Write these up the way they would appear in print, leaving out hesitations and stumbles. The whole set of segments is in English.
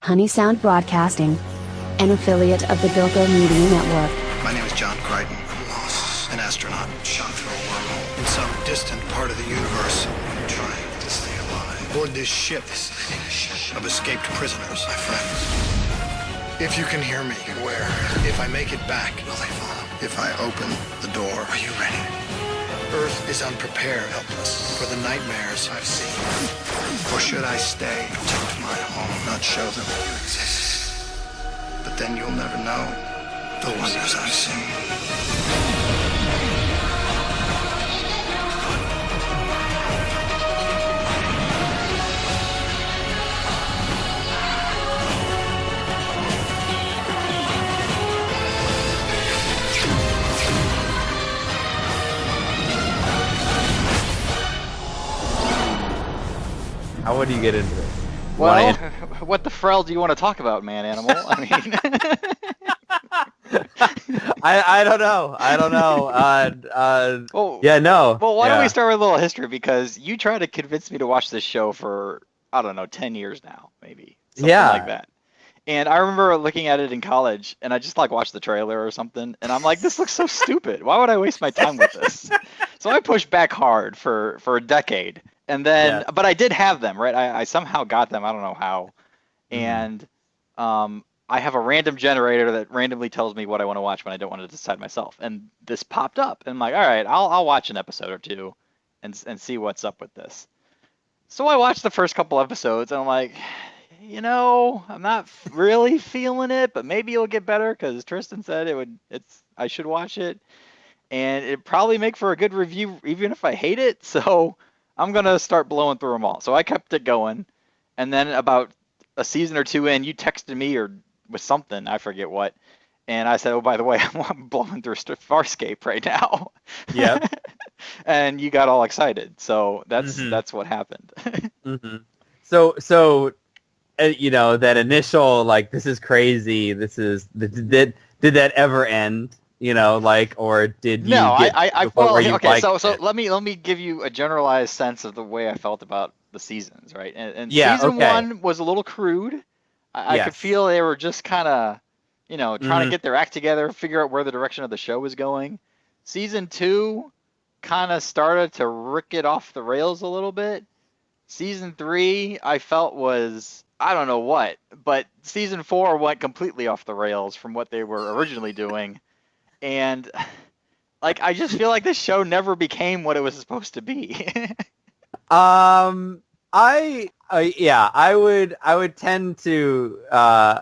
Honey Sound Broadcasting, an affiliate of the Bilko Media Network. My name is John Crichton. I'm lost. An astronaut shot through a wormhole in some distant part of the universe. I'm trying to stay alive. Aboard this ship of escaped prisoners, my friends. If you can hear me, where? If I make it back, will they follow? If I open the door, are you ready? Earth is unprepared, helpless for the nightmares I've seen. Or should I stay, protect my home, not show them you exist? But then you'll never know the wonders I've seen. How would you get into it? Well, what the Frell do you want to talk about, man, animal? I mean, I don't know. well, yeah, no. Well, why yeah. don't we start with a little history? Because you tried to convince me to watch this show for, I don't know, 10 years now, maybe. Something like that. And I remember looking at it in college, and I just watched the trailer or something, and I'm like, this looks so stupid. Why would I waste my time with this? So I pushed back hard for a decade. And then, but I did have them, right? I somehow got them. I don't know how. And I have a random generator that randomly tells me what I want to watch when I don't want to decide myself. And this popped up. And I'm like, all right, I'll watch an episode or two and see what's up with this. So I watched the first couple episodes, and I'm like, I'm not really feeling it, but maybe it'll get better because Tristan said I should watch it. And it'd probably make for a good review even if I hate it. So I'm going to start blowing through them all. So I kept it going. And then about a season or two in, you texted me or with something, I forget what. And I said, oh, by the way, I'm blowing through Farscape right now. Yeah. And you got all excited. So that's what happened. So that initial, this is crazy. Did that ever end? Or did you So let me give you a generalized sense of the way I felt about the seasons, right? And season one was a little crude. I could feel they were just kind of, trying to get their act together, figure out where the direction of the show was going. Season two kind of started to rick it off the rails a little bit. Season three, I felt was, I don't know what, but season four went completely off the rails from what they were originally doing. And I just feel like this show never became what it was supposed to be. I would tend to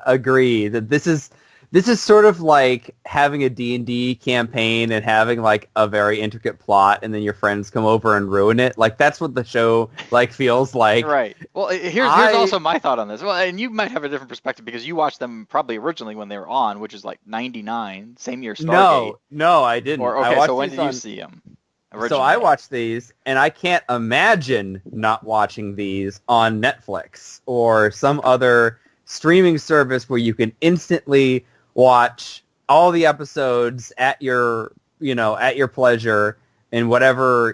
agree that this is sort of like having a D&D campaign and having a very intricate plot, and then your friends come over and ruin it. That's what the show feels like. Right. Well, here's also my thought on this. Well, and you might have a different perspective because you watched them probably originally when they were on, which is 99, same year Stargate. No, I didn't. So when did you see them? Originally? So I watched these, and I can't imagine not watching these on Netflix or some other streaming service where you can instantly watch all the episodes at your pleasure in whatever,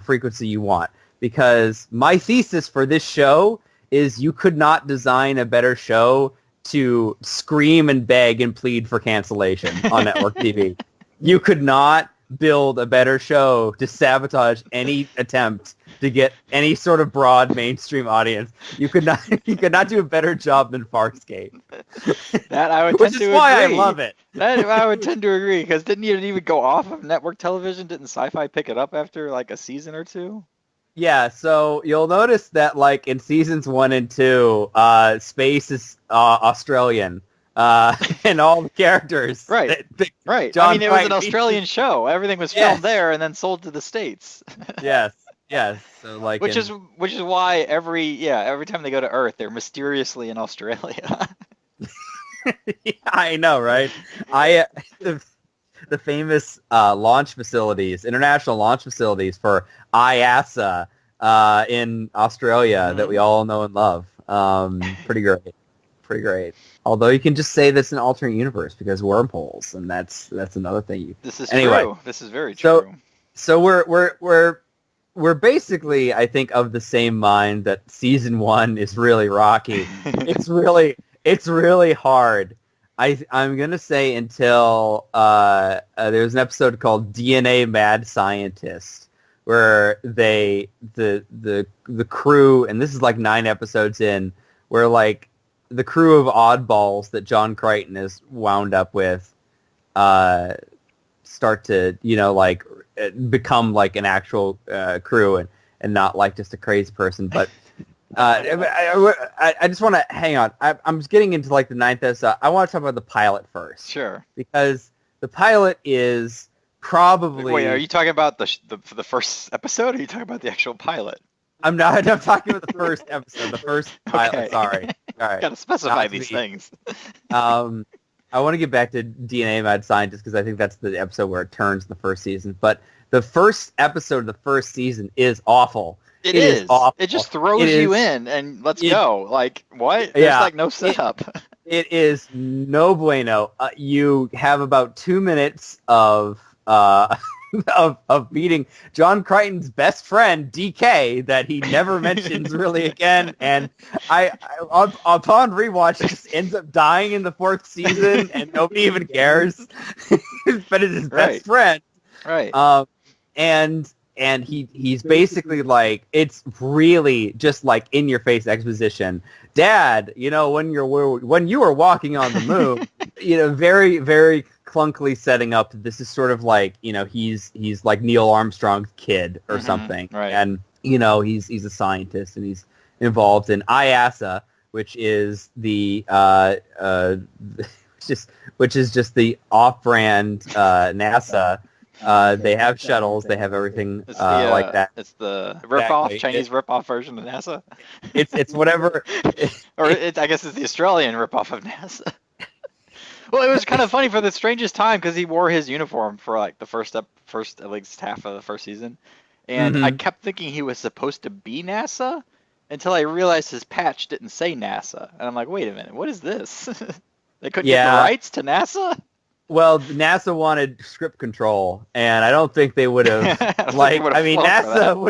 frequency you want. Because my thesis for this show is you could not design a better show to scream and beg and plead for cancellation on network TV. You could not build a better show to sabotage any attempt to get any sort of broad mainstream audience. You could not do a better job than Farscape. That I would tend to agree. Which is why I love it. That I would tend to agree, because didn't it even go off of network television? Didn't Sci-Fi pick it up after a season or two? Yeah, so you'll notice that in seasons 1 and 2, space is Australian. And all the characters. Right. Right. John it was an Australian show. Everything was filmed there and then sold to the States. Yes. So which is why every time they go to Earth, they're mysteriously in Australia. Yeah, I know, right? The famous launch facilities, international launch facilities for IASA in Australia that we all know and love. Pretty great. Although you can just say this in an alternate universe because wormholes, and that's another thing. This is true. This is very true. So we're basically, I think, of the same mind that season 1 is really rocky. It's really hard. I'm gonna say until there's an episode called DNA Mad Scientist where the crew, and this is like 9 episodes in, where like the crew of oddballs that John Crichton is wound up with start to like become like an actual crew and not like just a crazy person, but. I just want to hang on. I'm just getting into like the 9th episode. I want to talk about the pilot first. Sure. Because the pilot is probably. Wait, are you talking about the first episode, or are you talking about the actual pilot? I'm not. I'm talking about the first episode. The first pilot. Okay. Sorry. All right. Gotta specify these things. I want to get back to DNA Mad Scientist because I think that's the episode where it turns in the first season. But the first episode of the first season is awful. It is awful. It just throws you in and let's go. Like, what? There's like no setup. It is no bueno. You have about 2 minutes of meeting John Crichton's best friend, DK, that he never mentions really again. And I upon rewatch, just ends up dying in the 4th season, and nobody even cares. But it's his best friend. Right. And he's basically like, it's really just like in your face exposition. Dad, when you were walking on the moon, very, very clunkily setting up that this is sort of like, he's like Neil Armstrong's kid or something. Right. And, he's a scientist and he's involved in IASA, which is the which is just the off-brand NASA. They have shuttles. They have everything like that. It's the rip-off, Chinese rip-off version of NASA. It's whatever. Or I guess it's the Australian rip-off of NASA. Well, it was kind of funny for the strangest time because he wore his uniform for like the first at least half of the first season, and I kept thinking he was supposed to be NASA until I realized his patch didn't say NASA, and I'm like, wait a minute, what is this? They couldn't get the rights to NASA? Well, NASA wanted script control, and I don't think they would have. NASA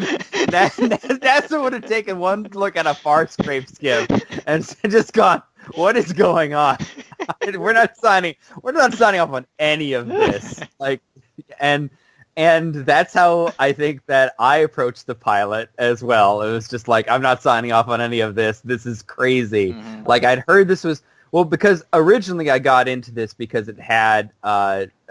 would have taken one look at a Farscape skip and just gone, "What is going on? We're not signing off on any of this." And that's how I think that I approached the pilot as well. It was just like, I'm not signing off on any of this. This is crazy. Like, I'd heard this was. Well, because originally I got into this because it had, we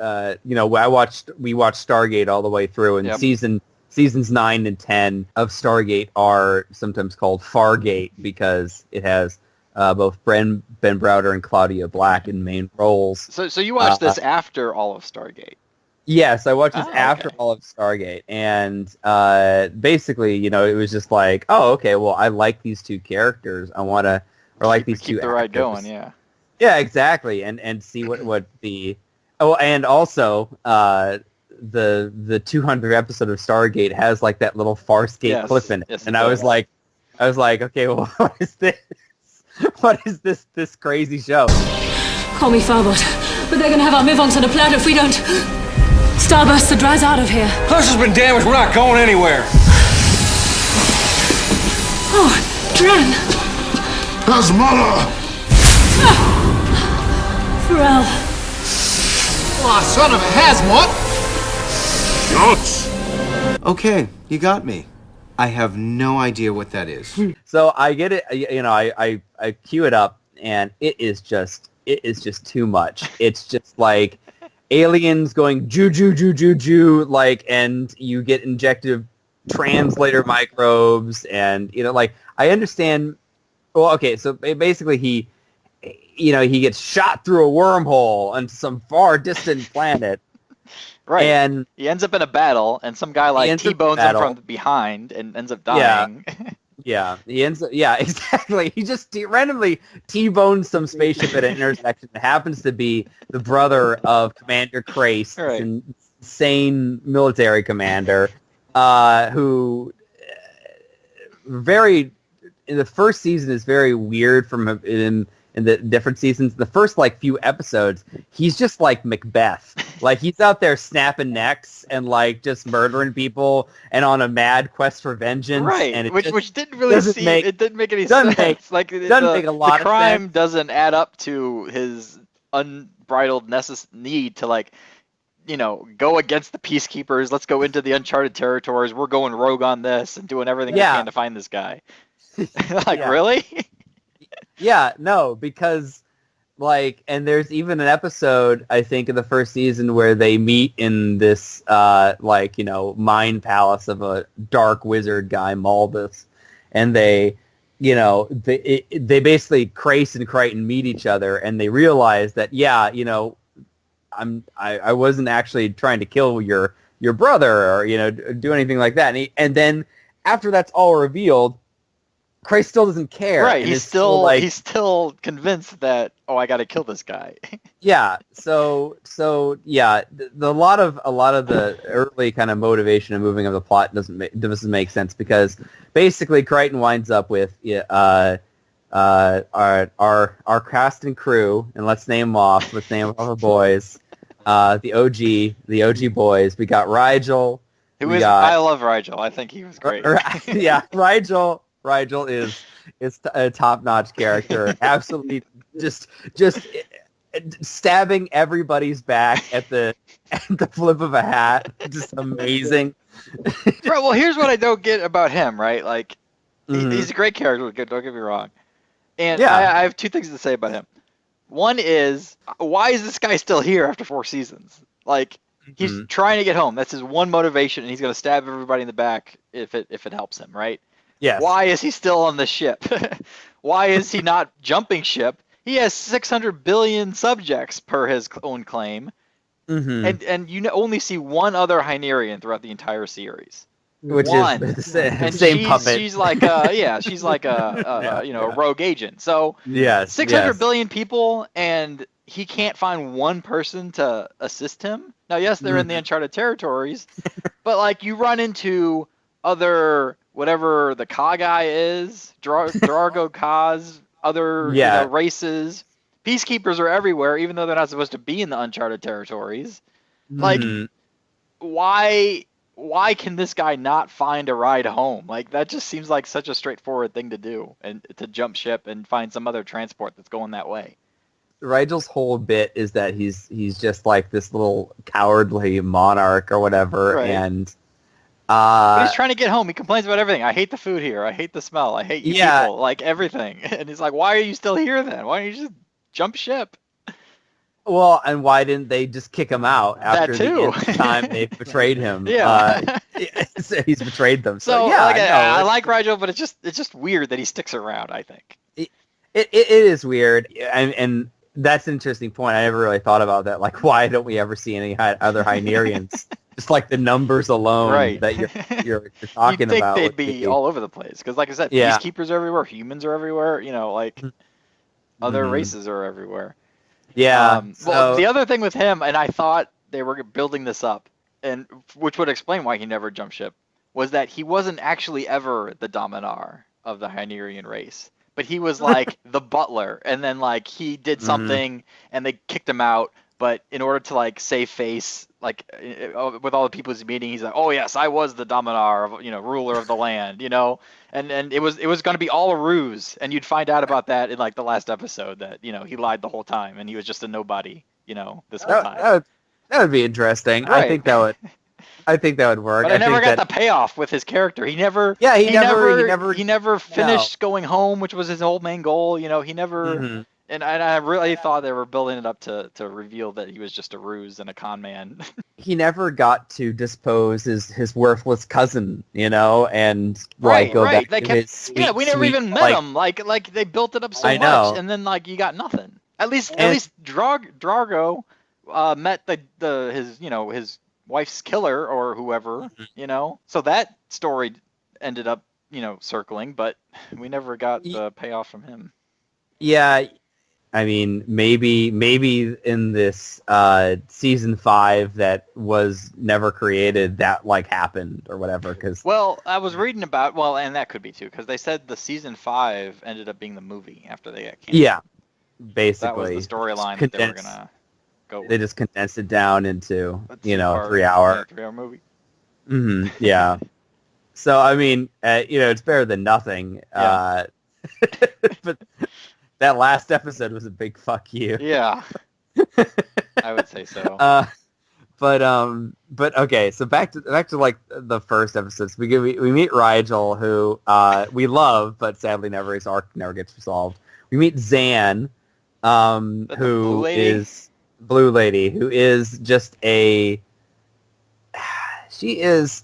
watched Stargate all the way through, and seasons 9 and 10 of Stargate are sometimes called Fargate because it has both Ben Browder and Claudia Black in main roles. So you watched this after all of Stargate? Yes, I watched this after all of Stargate, and basically, it was just like, oh, okay, well, I like these two characters. I want to. Or like these two keep the ride going, yeah. Yeah, exactly, and see what the and also the 200th episode of Stargate has like that little Farscape clip in it, and I was like, okay, well, what is this? What is this crazy show? Call me Farbot, but they're gonna have our move on to the planet if we don't. Starburst the drives out of here. House has been damaged. We're not going anywhere. Oh, Dren. Asmara! Frell. Oh, son of Hazmot! Shots! Okay, you got me. I have no idea what that is. So I get it. I cue it up, and it is just too much. It's just like aliens going ju, like, and you get injected translator microbes, and I understand. Well, okay, so basically he gets shot through a wormhole on some far distant planet. Right. And he ends up in a battle, and some guy T-bones him from behind and ends up dying. Yeah, he ends up. Yeah, exactly. He just randomly T-bones some spaceship at an intersection. It happens to be the brother of Commander Crace, an insane military commander, who in the first season is very weird from in the different seasons. The first few episodes, he's just like Macbeth. Like he's out there snapping necks and like just murdering people and on a mad quest for vengeance. Right, And which didn't really seem, it didn't make any sense. Make a lot of crime sense. doesn't add up to his unbridled need to like, go against the peacekeepers. Let's go into the uncharted territories. We're going rogue on this and doing everything we can to find this guy. Really? Yeah, no, because like, and there's even an episode, I think, in the first season where they meet in this, mind palace of a dark wizard guy, Malbus, and they basically Crace and Crichton meet each other, and they realize that, I wasn't actually trying to kill your brother or do anything like that, and then after that's all revealed, Crace still doesn't care. Right, he's still convinced that I got to kill this guy. Yeah, so yeah, a lot of the early kind of motivation and moving of the plot doesn't make sense, because basically Crichton winds up with our cast and crew, and let's name them off. Let's name off our boys. The OG boys. We got Rigel. I love Rigel. I think he was great. Yeah, Rigel is a top-notch character. Absolutely, just stabbing everybody's back at the flip of a hat. Just amazing. Right. Well, here's what I don't get about him. Right, like he's a great character. Don't get me wrong. And I have two things to say about him. One is, why is this guy still here after 4 seasons? Like, he's trying to get home. That's his one motivation, and he's going to stab everybody in the back if it helps him, right? Yes. Why is he still on the ship? Why is he not jumping ship? He has 600 billion subjects per his own claim, and you only see one other Hynerian throughout the entire series. Which is the same puppet. She's like a rogue agent. So 600 billion people, and he can't find one person to assist him. Now, yes, they're in the uncharted territories, but like you run into other whatever the Ka guy is, Drago Kas, other races. Peacekeepers are everywhere, even though they're not supposed to be in the uncharted territories. Like, why can this guy not find a ride home? Like, that just seems like such a straightforward thing to do, and to jump ship and find some other transport that's going that way. Rigel's whole bit is that he's just like this little cowardly monarch or whatever, right. And but he's trying to get home. He complains about everything. I hate the food here. I hate the smell. I hate you people. Like, everything. And he's like, why are you still here then? Why don't you just jump ship? Well, and why didn't they just kick him out after the time they betrayed him? So he's betrayed them. So yeah, I like Rigel, but it's just weird that he sticks around, I think. It is weird, and that's an interesting point. I never really thought about that. Like, why don't we ever see any other Hynerians? Just like the numbers alone that you're talking You'd think about. They'd be all over the place, because like I said, peacekeepers are everywhere, humans are everywhere. Other races are everywhere. Yeah. Well, the other thing with him, and I thought they were building this up, and which would explain why he never jumped ship, was that he wasn't actually ever the Dominar of the Hynerian race, but he was like the butler, and then like he did something, and they kicked him out. But in order to like save face, like with all the people he's meeting, he's like, "Oh yes, I was the Dominar, of ruler of the land," and it was going to be all a ruse, and you'd find out about that in like the last episode that he lied the whole time and he was just a nobody, this whole time. That would be interesting. Right. I think that would work. But I never got the payoff with his character. He never finished going home, which was his whole main goal. He never. And I really thought they were building it up to reveal that he was just a ruse and a con man. He never got to dispose his worthless cousin, and go back to his sweet, we never even met him. Like they built it up so much, and then like you got nothing. At least Drago met his wife's killer or whoever, So that story ended up circling, but we never got the payoff from him. Yeah. I mean, maybe in this season 5 that was never created, that like happened or whatever. Cause I was reading about and that could be too, because they said the season 5 ended up being the movie after they got canceled. Yeah, basically that was the storyline that they were gonna. go with. They just condensed it down into, A 3-hour. 3-hour movie. Yeah. So, I mean, it's better than nothing. Yeah. But that last episode was a big fuck you. Yeah. I would say so. But okay, so back to like the first episodes. We meet Rigel, who we love, but sadly his arc never gets resolved. We meet Zan, who is Blue Lady, who is just she is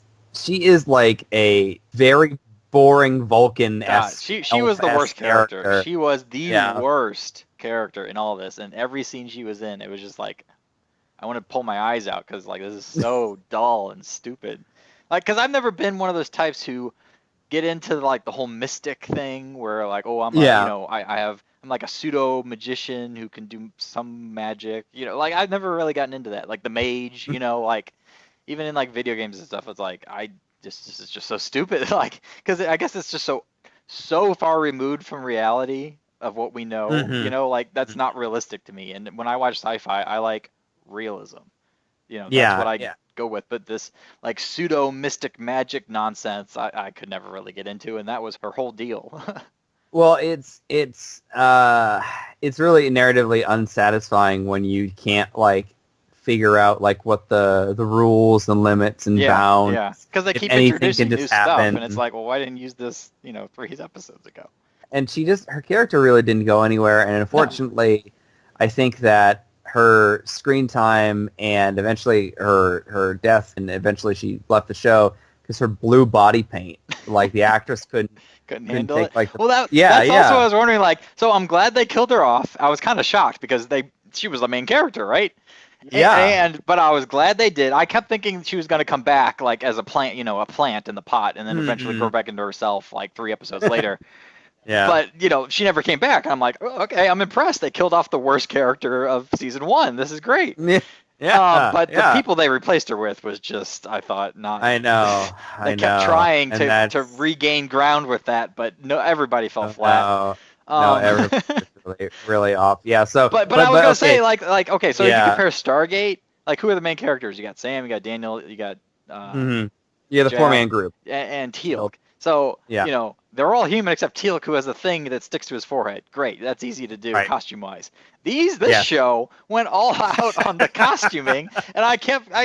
like a very boring Vulcan-esque. She was the worst character. She was the Yeah. worst character in all this, and every scene she was in, it was just like, I want to pull my eyes out because like this is so dull and stupid. Like, because I've never been one of those types who get into like the whole mystic thing where like, oh, I'm I'm like a pseudo magician who can do some magic. Like I've never really gotten into that. Like the mage, like even in like video games and stuff, it's like this is just so stupid. Like, because I guess it's just so far removed from reality of what we know. Like that's not realistic to me. And when I watch sci-fi, I like realism. That's what I go with. But this like pseudo mystic magic nonsense, I could never really get into, and that was her whole deal. Well, it's really narratively unsatisfying when you can't like figure out like what the rules and limits and bounds. Yeah, because they keep anything introducing can new just stuff, happen. and it's like, well, why didn't you use this 3 episodes ago? And her character really didn't go anywhere, and unfortunately, I think that her screen time and eventually her death, and eventually she left the show because her blue body paint, like the actress couldn't handle take, it. like, Well, that's also what I was wondering. Like, so I'm glad they killed her off. I was kind of shocked because she was the main character, right? Yeah. But I was glad they did. I kept thinking she was going to come back like as a plant, a plant in the pot, and then eventually grow back into herself like 3 episodes later. Yeah. But she never came back. I'm like, oh, okay, I'm impressed. They killed off the worst character of season 1. This is great. Yeah. But the people they replaced her with was just, I thought, not. I know. They kept trying to regain ground with that, but no, everybody fell flat. No, everybody's really, really off. Yeah. So, but I was gonna say like okay, so if you Yeah. compare Stargate, like who are the main characters? You got Sam, you got Daniel, you got the Jack, 4-man group and Teal'c. So they're all human except Teal'c, who has a thing that sticks to his forehead. Great, that's easy to do costume-wise. This show went all out on the costuming, and I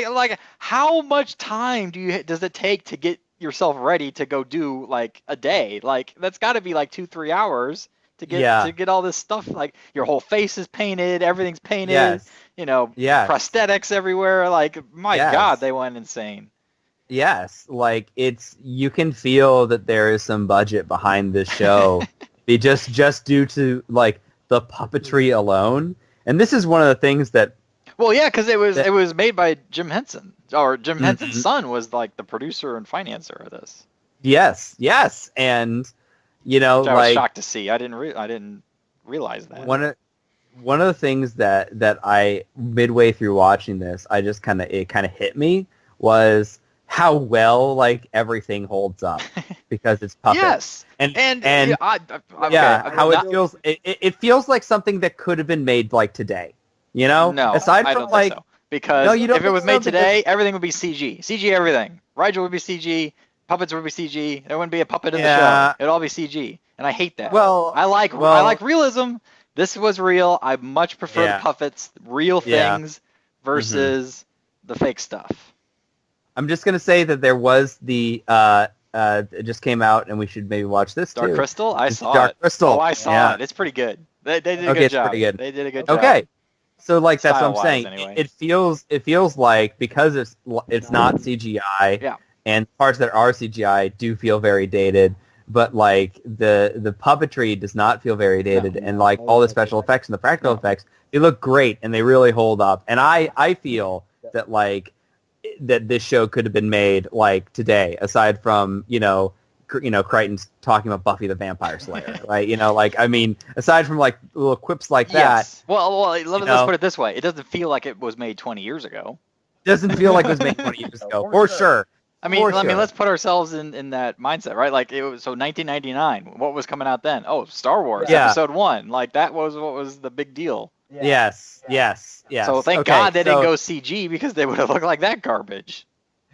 like, how much time does it take to get yourself ready to go do like a day? Like that's got to be like 2-3 hours to get all this stuff. Like your whole face is painted, everything's painted. Prosthetics everywhere. Like my God, they went insane. Yes, like you can feel that there is some budget behind this show, just due to like the puppetry alone. And this is one of the things that. Well, yeah, because it was made by Jim Henson, or Jim Henson's son was like the producer and financier of this. Yes, and which I was shocked to see. I didn't realize that. One of the things that I midway through watching this, it kind of hit me was how well like everything holds up because it's puppets. Yes, and how it feels. It feels like something that could have been made like today. No, aside from I don't think so. Because if it was made today, everything would be CG. CG everything. Rigel would be CG. Puppets would be CG. There wouldn't be a puppet in the show. It'd all be CG, and I hate that. Well, I like realism. This was real. I much prefer the puppets, real things, versus the fake stuff. I'm just gonna say that there was the it just came out, and we should maybe watch this Dark too. Crystal. I saw Dark it. Crystal. Oh, I saw it. It's pretty good. They did a good job. Pretty good. They did a good job. Okay. So like that's what I'm Style-wise, saying. anyway. It feels like because it's not CGI, and parts that are CGI do feel very dated, but like the puppetry does not feel very dated, and like all the special effects and the practical effects, they look great and they really hold up. And I feel that like that this show could have been made like today, aside from Crichton's talking about Buffy the Vampire Slayer, right? Like, I mean, aside from like little quips like that. Well, let's put it this way: it doesn't feel like it was made 20 years ago. Doesn't feel like it was made 20 years ago, for sure. I mean, let's put ourselves in that mindset, right? Like it was 1999. What was coming out then? Oh, Star Wars Episode 1. Like that was what was the big deal. Yes. So thank Okay, God they didn't so go CG because they would have looked like that garbage.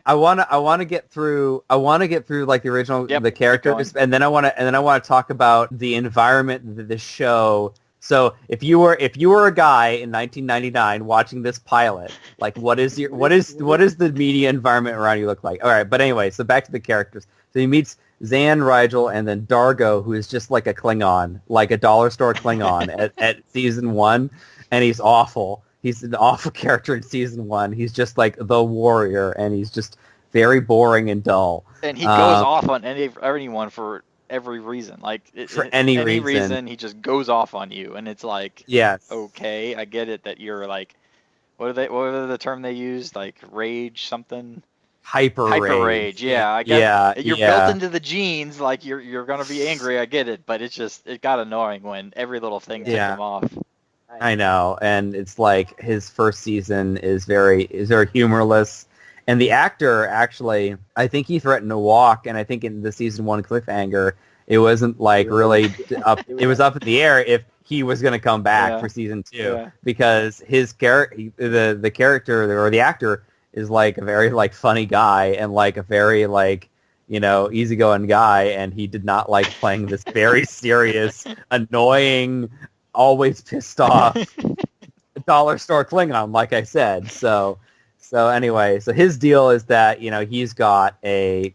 I want to get through like the original Yep, the keep characters, going. and then I want to talk about the environment that the show. So if you were a guy in 1999 watching this pilot, like what is the media environment around you look like? All right, but anyway, so back to the characters. So he meets Zan, Rigel, and then Dargo, who is just like a Klingon, like a dollar store Klingon at season 1, and he's awful. He's an awful character in season 1. He's just like the warrior, and he's just very boring and dull. And he goes off on anyone for every reason. Like For any reason, he just goes off on you, and it's like, yes, okay, I get it that you're like, what are the term they used? Like rage something. hyper rage. Yeah, I get it. You're built into the genes. Like you're gonna be angry. I get it, but it got annoying when every little thing ticked him off. I know, and it's like his first season is very humorless, and the actor actually, I think he threatened to walk, and I think in the season 1 cliffhanger, it wasn't like really up. It was up in the air if he was going to come back for season 2 because his the character or the actor is like a very like funny guy and like a very like easygoing guy, and he did not like playing this very serious, annoying, always pissed off dollar store Klingon, like I said. So anyway, so his deal is that he's got a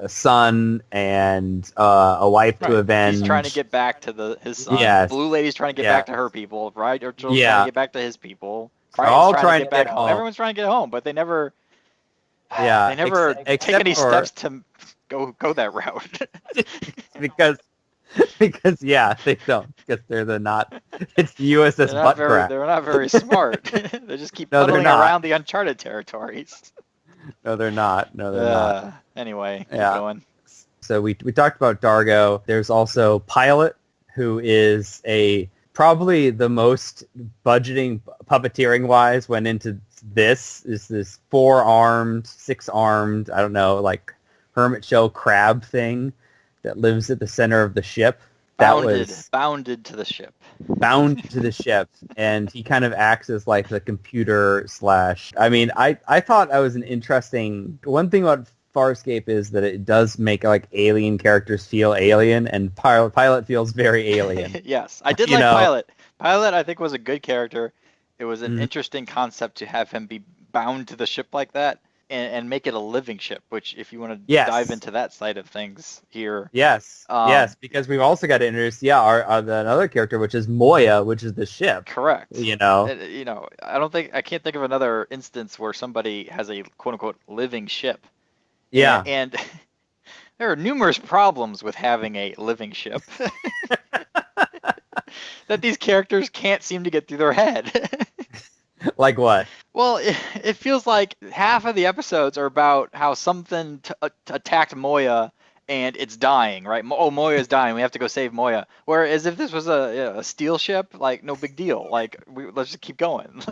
son and a wife to avenge. He's trying to get back to his son. Yes. Blue Lady's trying to get back to her people, right? Or trying to get back to his people. All trying to get back home. Everyone's trying to get home, but they never. Yeah. They never take any steps to go that route. because they don't, because they're not. It's the USS Buttcrack. They're not very smart. They just keep puddling around the uncharted territories. No, they're not. No, they're not. Anyway, keep going. So we talked about Dargo. There's also Pilot, who is probably the most budgeting puppeteering wise went into this 4-armed, 6-armed, I don't know, like hermit shell crab thing that lives at the center of the ship. Bounded to the ship. Bound to the ship, and he kind of acts as like the computer / I mean, I thought that was an interesting... One thing about Farscape is that it does make like alien characters feel alien, and Pilot feels very alien. Yes, I did like Pilot. Pilot, I think, was a good character. It was an interesting concept to have him be bound to the ship like that. And make it a living ship, which if you want to dive into that side of things here. Yes, because we've also got to introduce, another character, which is Moya, which is the ship. Correct. I can't think of another instance where somebody has a quote-unquote living ship. Yeah. And there are numerous problems with having a living ship that these characters can't seem to get through their head. Like what? Well, it feels like half of the episodes are about how something attacked Moya and it's dying, right? Moya's dying. We have to go save Moya. Whereas if this was a steel ship, like, no big deal. Like, let's just keep going.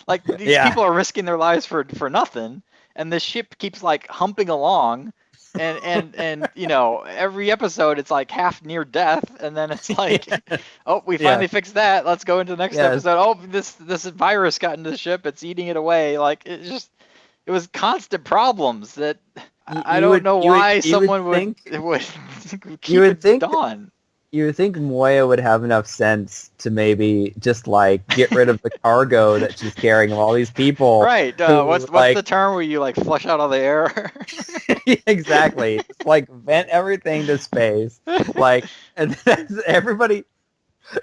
Like, these people are risking their lives for nothing, and this ship keeps, like, humping along. And every episode it's like half near death, and then it's like, oh, we finally fixed that. Let's go into the next episode. Oh, this virus got into the ship. It's eating it away. Like, it was constant problems that I don't know why someone would keep it on. You would think Moya would have enough sense to maybe just like get rid of the cargo that she's carrying of all these people. Right. What's the term where you like flush out all the air? Exactly. It's like vent everything to space. Like, and that's everybody.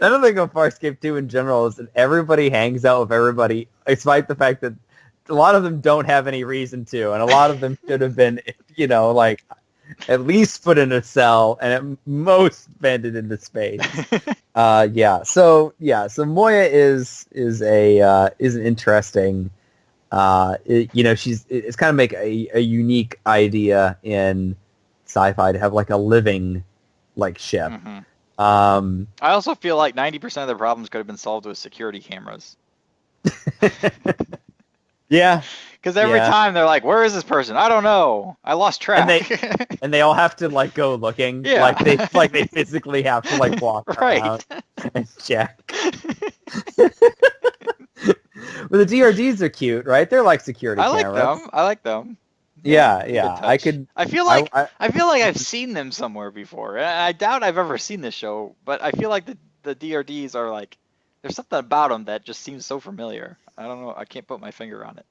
Another thing about Farscape 2 in general is that everybody hangs out with everybody, despite the fact that a lot of them don't have any reason to, and a lot of them should have been, like, at least put in a cell and at most vented into space. So Moya is an interesting. It's kind of make a unique idea in sci-fi to have like a living like ship. Mm-hmm. I also feel like 90% of the problems could have been solved with security cameras. Yeah. Because every time they're like, where is this person? I don't know. I lost track. And they all have to like go looking. Yeah. Like they physically have to like walk around and check. Well, the DRDs are cute, right? They're like security I like cameras. them. I like them. Yeah, Good yeah. I touch. could. I feel like I've seen them somewhere before. I doubt I've ever seen this show, but I feel like the DRDs are like there's something about them that just seems so familiar. I don't know. I can't put my finger on it.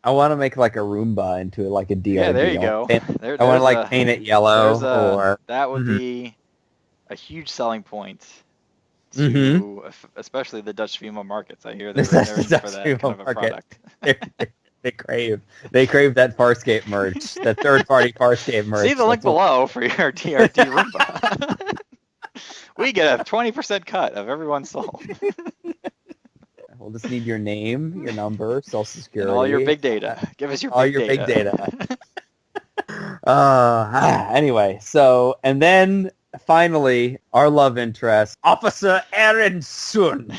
I want to make like a Roomba into like a DRD. Yeah, there you go. I want to like paint it yellow or that would be a huge selling point to especially the Dutch female markets. I hear they're in for that kind of a product. They crave that Farscape merch, that third-party Farscape merch. See the link below for your DRD Roomba. We get a 20% cut of everyone sold. We'll just need your name, your number, social security, and all your big data. Give us all your big data. Anyway, so and then finally our love interest, Officer Aaron Sun.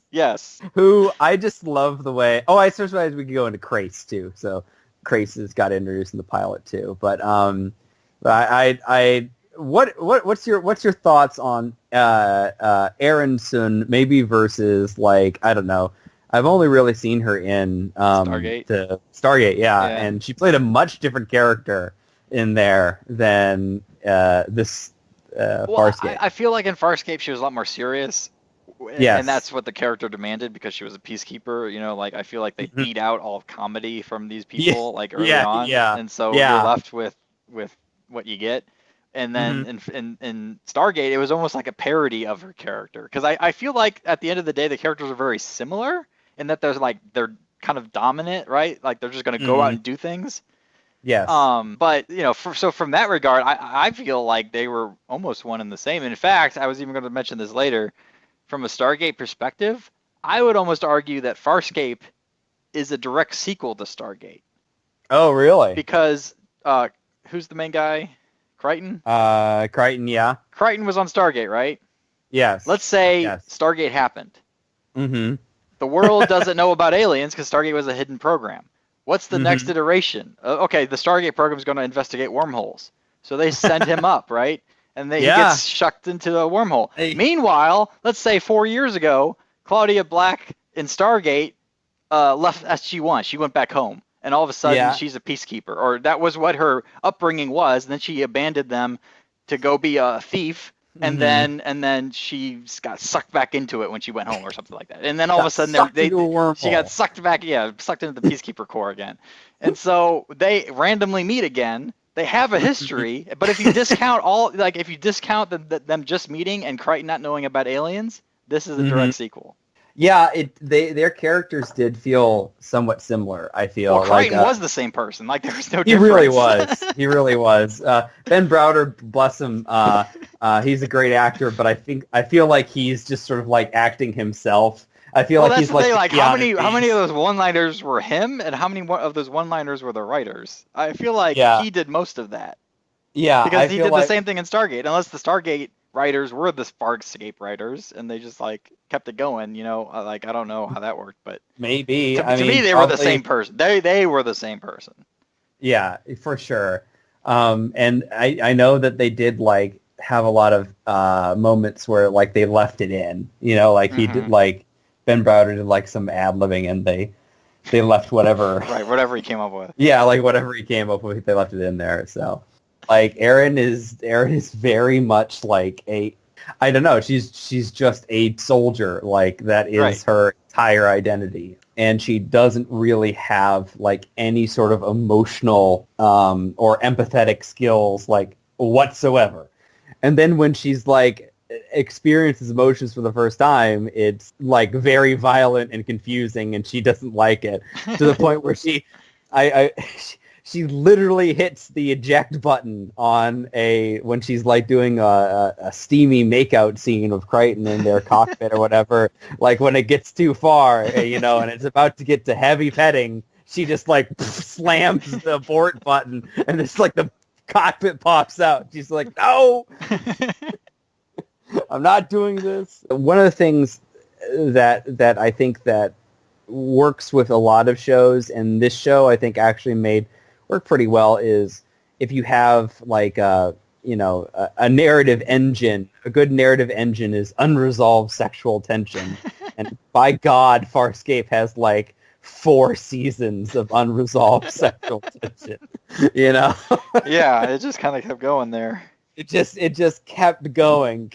Yes. Who I just love the way. Oh, I suppose we could go into Crace too. So Crace has got introduced in the pilot too. But what's your thoughts on Aaron Sun maybe versus like I don't know. I've only really seen her in Stargate, yeah, and she played a much different character in there than this Farscape. I feel like in Farscape she was a lot more serious. Yes. And that's what the character demanded because she was a peacekeeper. You know, like I feel like they beat out all comedy from these people like early on. Yeah. And so you're left with what you get. And then in Stargate, it was almost like a parody of her character. Because I feel like at the end of the day, the characters are very similar in that they're kind of dominant, right? Like they're just going to go out and do things. Yes. But you know, so from that regard, I feel like they were almost one and the same. And in fact, I was even going to mention this later. From a Stargate perspective, I would almost argue that Farscape is a direct sequel to Stargate. Oh, really? Because who's the main guy? Crichton? Crichton, yeah. Crichton was on Stargate, right? Yes. Let's say Stargate happened. Mm-hmm. The world doesn't know about aliens because Stargate was a hidden program. What's the next iteration? Okay, the Stargate program is going to investigate wormholes. So they send him up, right? And he gets shucked into a wormhole. Meanwhile, let's say 4 years ago, Claudia Black in Stargate left SG-1. She went back home. And all of a sudden, she's a peacekeeper. Or that was what her upbringing was. And then she abandoned them to go be a thief. And then she got sucked back into it when she went home or something like that. And then all of a sudden, she got sucked back, sucked into the peacekeeper corps again. And so they randomly meet again. They have a history, but if you discount them just meeting and Crichton not knowing about aliens, this is a direct sequel. Yeah, their characters did feel somewhat similar. I feel. Well, Crichton was the same person. Like there was no difference. He really was. Ben Browder, bless him. He's a great actor, but I feel like he's just sort of like acting himself. I feel like he's like how many of those one-liners were him, and how many of those one-liners were the writers? I feel like he did most of that. Yeah, because he did the same thing in Stargate. Unless the Stargate writers were the Farscape writers, and they just like kept it going. You know, like I don't know how that worked, but maybe to me they were the same person. They were the same person. Yeah, for sure. And I know that they did like have a lot of moments where like they left it in. You know, like he did like. Ben Browder did like some ad-libbing and they left whatever. Right, whatever he came up with. Yeah, like whatever he came up with, they left it in there. So, like Aaron is very much like I don't know, she's just a soldier. Like that is her entire identity. And she doesn't really have like any sort of emotional or empathetic skills like whatsoever. And then when she's like experiences emotions for the first time, it's like very violent and confusing, and she doesn't like it to the point where she literally hits the eject button on when she's like doing a steamy makeout scene of Crichton in their cockpit or whatever. Like when it gets too far, you know, and it's about to get to heavy petting, she just like slams the abort button, and it's like the cockpit pops out. She's like, no. I'm not doing this. One of the things that I think that works with a lot of shows, and this show I think actually work pretty well, is if you have like a narrative engine. A good narrative engine is unresolved sexual tension, and by God, Farscape has like 4 seasons of unresolved sexual tension, you know? Yeah, it just kind of kept going there. It just kept going,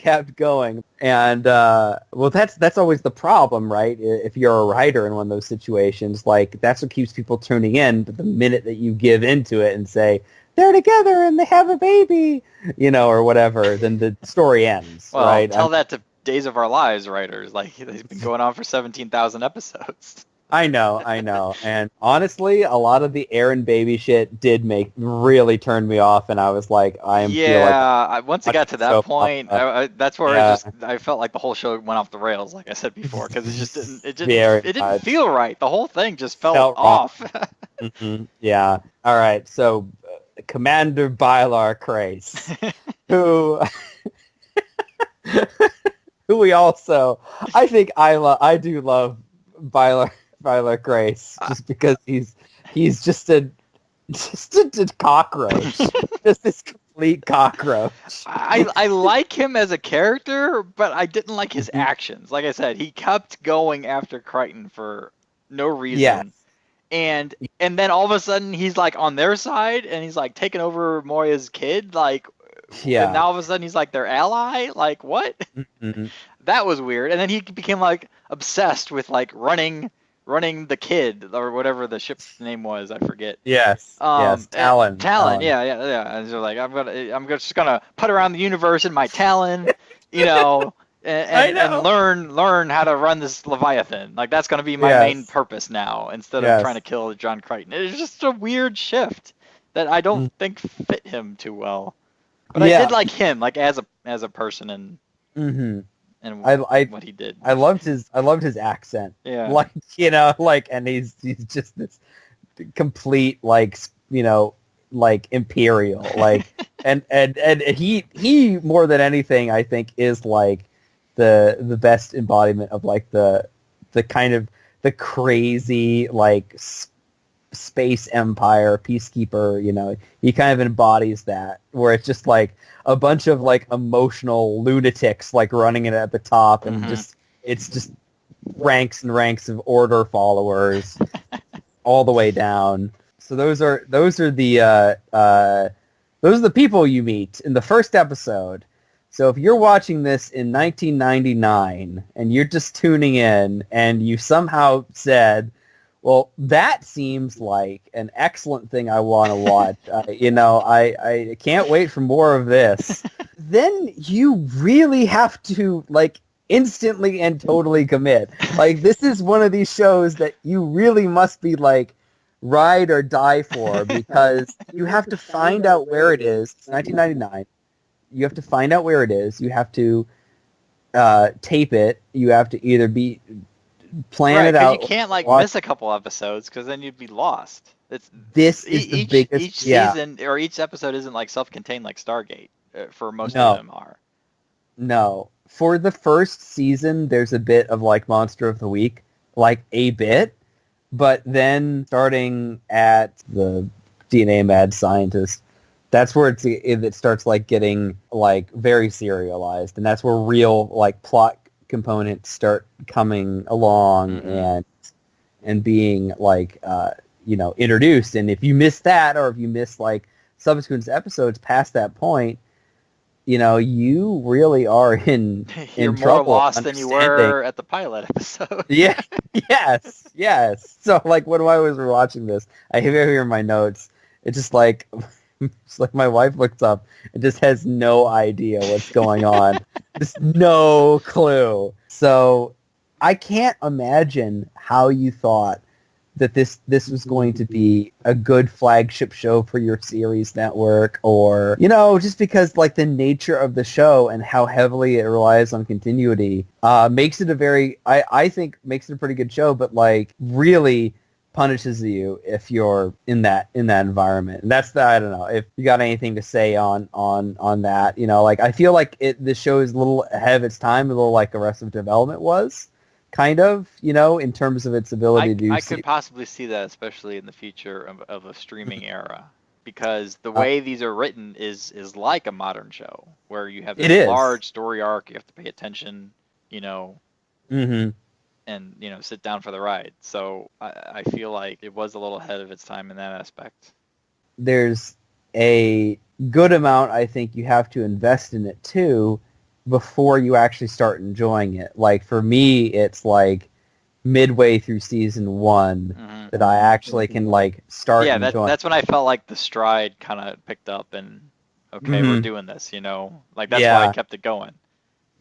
and well, that's always the problem, right? If you're a writer in one of those situations, like that's what keeps people tuning in. But the minute that you give into it and say they're together and they have a baby, or whatever, then the story ends, Well, right? tell that to Days of Our Lives writers. Like they've been going on for 17,000 episodes. I know. And honestly, a lot of the Aaron baby shit did really turn me off, and I was like, Once it got to that point, that's where I felt like the whole show went off the rails, like I said before, because it didn't feel right. The whole thing just felt off. Mm-hmm. Yeah. All right. So, Commander Bylar Crace, who we also, I think I do love Bylar Grace, just because he's just a cockroach, just this complete cockroach. I like him as a character, but I didn't like his actions. Like I said, he kept going after Crichton for no reason. Yes. And then all of a sudden he's like on their side, and he's like taking over Moya's kid, like. Yeah. And now all of a sudden he's like their ally. Like what? Mm-hmm. That was weird. And then he became like obsessed with like running the kid or whatever the ship's name was. I forget. Yes. Yes. Talon. Yeah. And so like I'm just gonna put around the universe in my Talon, and learn how to run this Leviathan. Like that's gonna be my main purpose now, instead of trying to kill John Crichton. It's just a weird shift that I don't think fit him too well. But I did like him, like as a person, and what he did. I loved his accent. Yeah. And he's just this complete like imperial, like and he more than anything, I think, is like the best embodiment of like the kind of the crazy like space empire peacekeeper. He kind of embodies that, where it's just like a bunch of like emotional lunatics like running it at the top, and it's just ranks and ranks of order followers all the way down. So those are the people you meet in the first episode. So if you're watching this in 1999 and you're just tuning in and you somehow said, well, that seems like an excellent thing I want to watch. I can't wait for more of this. Then you really have to like instantly and totally commit. Like this is one of these shows that you really must be like ride or die for, because you have to find out where it is. It's 1999. You have to find out where it is. You have to tape it. You have to either plan it out. You can't miss a couple episodes, because then you'd be lost. This is the biggest. Each season or each episode isn't like self-contained like Stargate. For most of them are. No, for the first season, there's a bit of like Monster of the Week, like a bit, but then starting at the DNA mad scientist, that's where it starts like getting like very serialized, and that's where real like plot components start coming along and being like introduced. And if you miss that, or if you miss like subsequent episodes past that point, you really are in You're trouble. More lost than you were at the pilot episode. Yeah. Yes. So like when I was watching this, I have it here in my notes. It's just like my wife looks up and just has no idea what's going on. Just no clue. So I can't imagine how you thought that this was going to be a good flagship show for your series network, or just because like the nature of the show and how heavily it relies on continuity makes it I think makes it a pretty good show, but like really punishes you if you're in that environment. And that's I don't know if you got anything to say on that. Like I feel like this show is a little ahead of its time, a little like Arrested Development was. Kind of, in terms of its ability to. I could possibly see that, especially in the future of a streaming era, because the way these are written is like a modern show, where you have this large story arc, you have to pay attention, and and sit down for the ride. So I feel like it was a little ahead of its time in that aspect. There's a good amount I think you have to invest in it too before you actually start enjoying it. Like for me, it's like midway through season 1 that I actually can like start enjoying. That's when I felt like the stride kind of picked up and okay, we're doing this, like that's why I kept it going.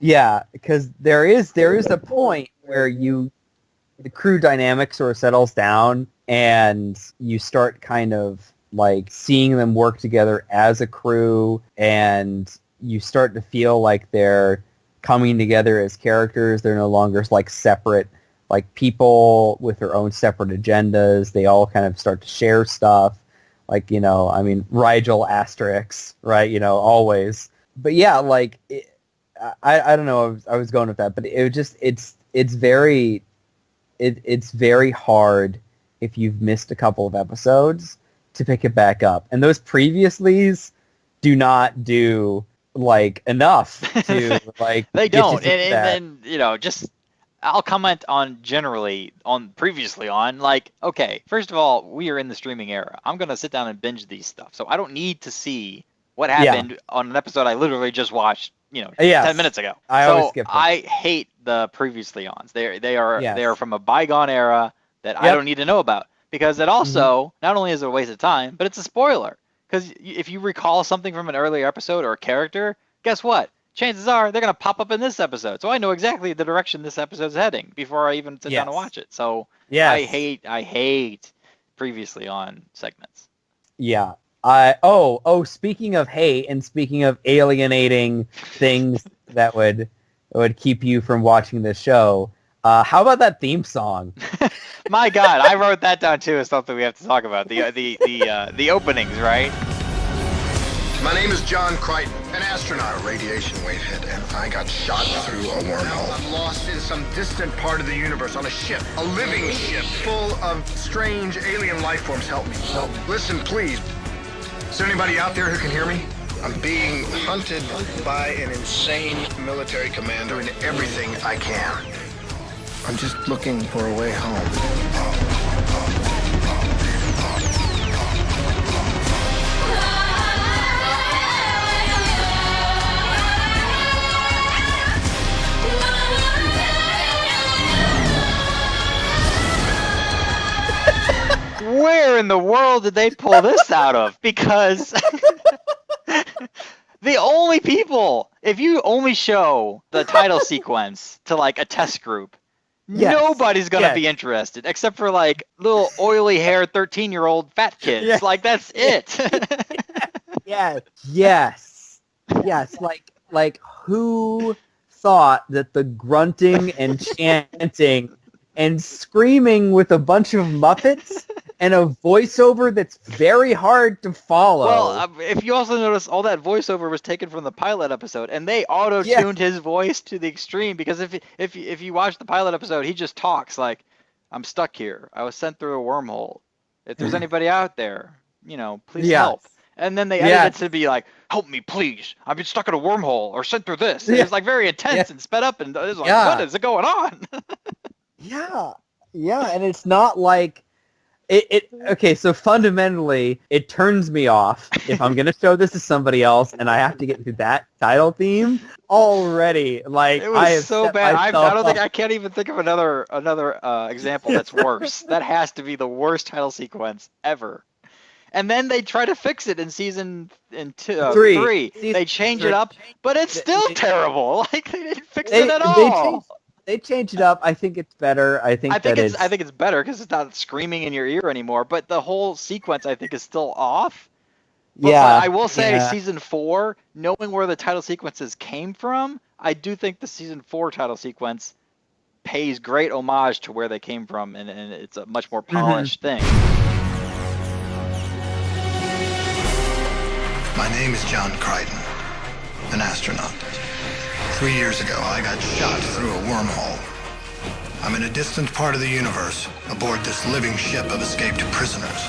Yeah, because there is a point where the crew dynamic sort of settles down and you start kind of like seeing them work together as a crew, and you start to feel like they're coming together as characters. They're no longer like separate, like people with their own separate agendas. They all kind of start to share stuff. Like, Rigel Asterix, right? Always. But yeah, like, I don't know. I was going with that, but it just it's very hard if you've missed a couple of episodes to pick it back up. And those previouslys do not do like enough to like. They don't, and then just. I'll comment on previously on, like, okay, first of all, we are in the streaming era. I'm going to sit down and binge these stuff. So I don't need to see what happened on an episode I literally just watched, 10 minutes ago. I hate the previously ons. They are from a bygone era that I don't need to know about, because it also not only is it a waste of time, but it's a spoiler. Because if you recall something from an earlier episode or a character, guess what? Chances are they're going to pop up in this episode. So I know exactly the direction this episode's heading before I even sit down to watch it. So I hate previously on segments. Yeah. Speaking of hate and speaking of alienating things that would keep you from watching this show, how about that theme song? My God, I wrote that down too as something we have to talk about. The openings, right? My name is John Crichton, an astronaut, a radiation wave hit, and I got shot through a wormhole. I'm lost in some distant part of the universe on a ship, a living ship, full of strange alien life forms. Help me. Listen, please. Is there anybody out there who can hear me? I'm being hunted by an insane military commander and everything I can. I'm just looking for a way home. Where in the world did they pull this out of? Because the only people, if you only show the title sequence to like a test group, nobody's going to be interested except for like little oily haired 13-year-old fat kids. Yeah. Like that's it. Yes. Like who thought that the grunting and chanting and screaming with a bunch of Muppets and a voiceover that's very hard to follow. Well, if you also notice, all that voiceover was taken from the pilot episode, and they auto-tuned his voice to the extreme, because if you watch the pilot episode, he just talks like, I'm stuck here. I was sent through a wormhole. If there's anybody out there, please help. And then they edited it to be like, help me, please. I've been stuck in a wormhole or sent through this. And it's like very intense and sped up, and it's like, what is going on? Yeah, and it's not like okay, so fundamentally it turns me off if I'm gonna show this to somebody else and I have to get through that title theme already. Like, it was so bad. I can't even think of another example that's worse. That has to be the worst title sequence ever. And then they try to fix it in season 3. They change it up, but it's still terrible. Like, they didn't fix it at all. They changed it up. I think it's better. I think it's better because it's not screaming in your ear anymore. But the whole sequence, I think, is still off. But I will say, season 4, knowing where the title sequences came from, I do think the season 4 title sequence pays great homage to where they came from, and it's a much more polished thing. My name is John Crichton, an astronaut. 3 years ago, I got shot through a wormhole. I'm in a distant part of the universe, aboard this living ship of escaped prisoners,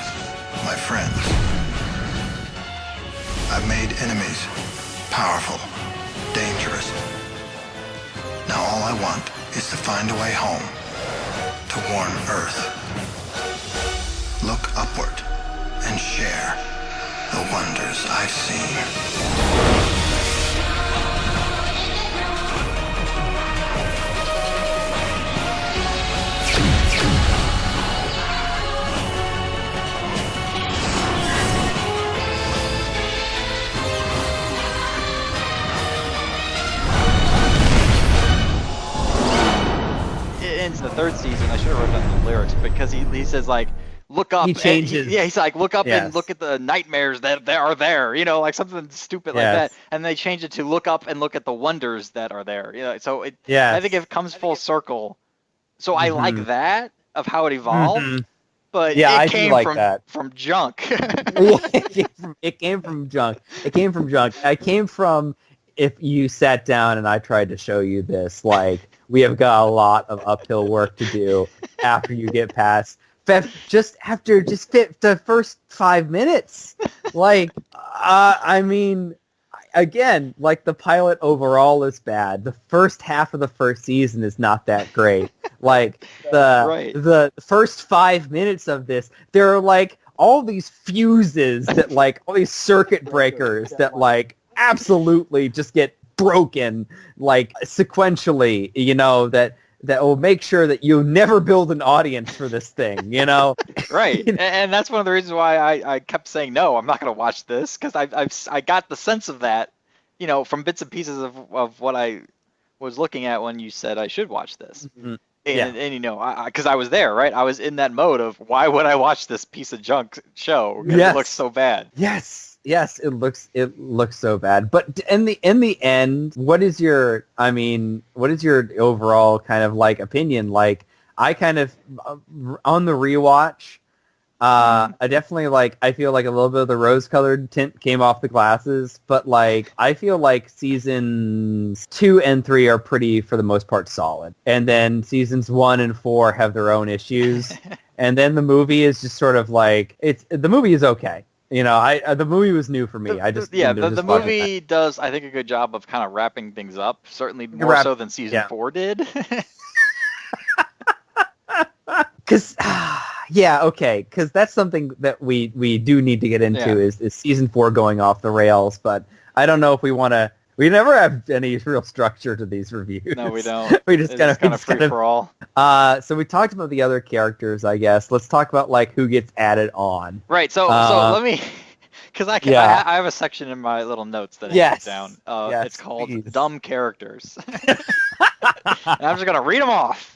my friends. I've made enemies, powerful, dangerous. Now all I want is to find a way home. to warn Earth. Look upward and share the wonders I've seen. Into the third season, I should have wrote down the lyrics because he says like, look up. He changes. He's like, look up Yes. and look at the nightmares that are there. You know, like something stupid like Yes. that. And they change it to look up and look at the wonders that are there. You know, so it. Yes. I think it comes full circle. So I like that of how it evolved. But Yeah, it I came do like from that. from junk. It came from junk. It came from junk. I came from if you sat down and I tried to show you this, like we have got a lot of uphill work to do after you get past just the first 5 minutes. Like, I mean, again, like the pilot overall is bad. The first half of the first season is not that great. Like the first 5 minutes of this, there are like all these fuses that like all these circuit breakers that like absolutely just get broken like sequentially, you know, that will make sure that you never build an audience for this thing, you know? Right, and that's one of the reasons why I kept saying no, I'm not going to watch this, because I got the sense of that, you know, from bits and pieces of what I was looking at when you said I should watch this. Mm-hmm. And you know, because I was there, right? I was in that mode of why would I watch this piece of junk show? Because it looks so bad. Yes, it looks so bad. But in the end, what is your overall kind of like opinion? Like I kind of on the rewatch, I definitely like I feel like a little bit of the rose-colored tint came off the glasses, but like I feel like seasons 2 and 3 are pretty for the most part solid, and then seasons 1 and 4 have their own issues, and then the movie is just sort of like the movie is okay. You know, the movie was new for me. The movie does, I think, a good job of kind of wrapping things up. Certainly more so than season 4 did. Because because that's something that we do need to get into is season 4 going off the rails. But I don't know if we want to. We never have any real structure to these reviews. No, we don't. We just kind of free for all. So we talked about the other characters, I guess. Let's talk about like who gets added on. Right. So let me, because I have a section in my little notes that I put down. It's called Dumb Characters. And I'm just gonna read them off.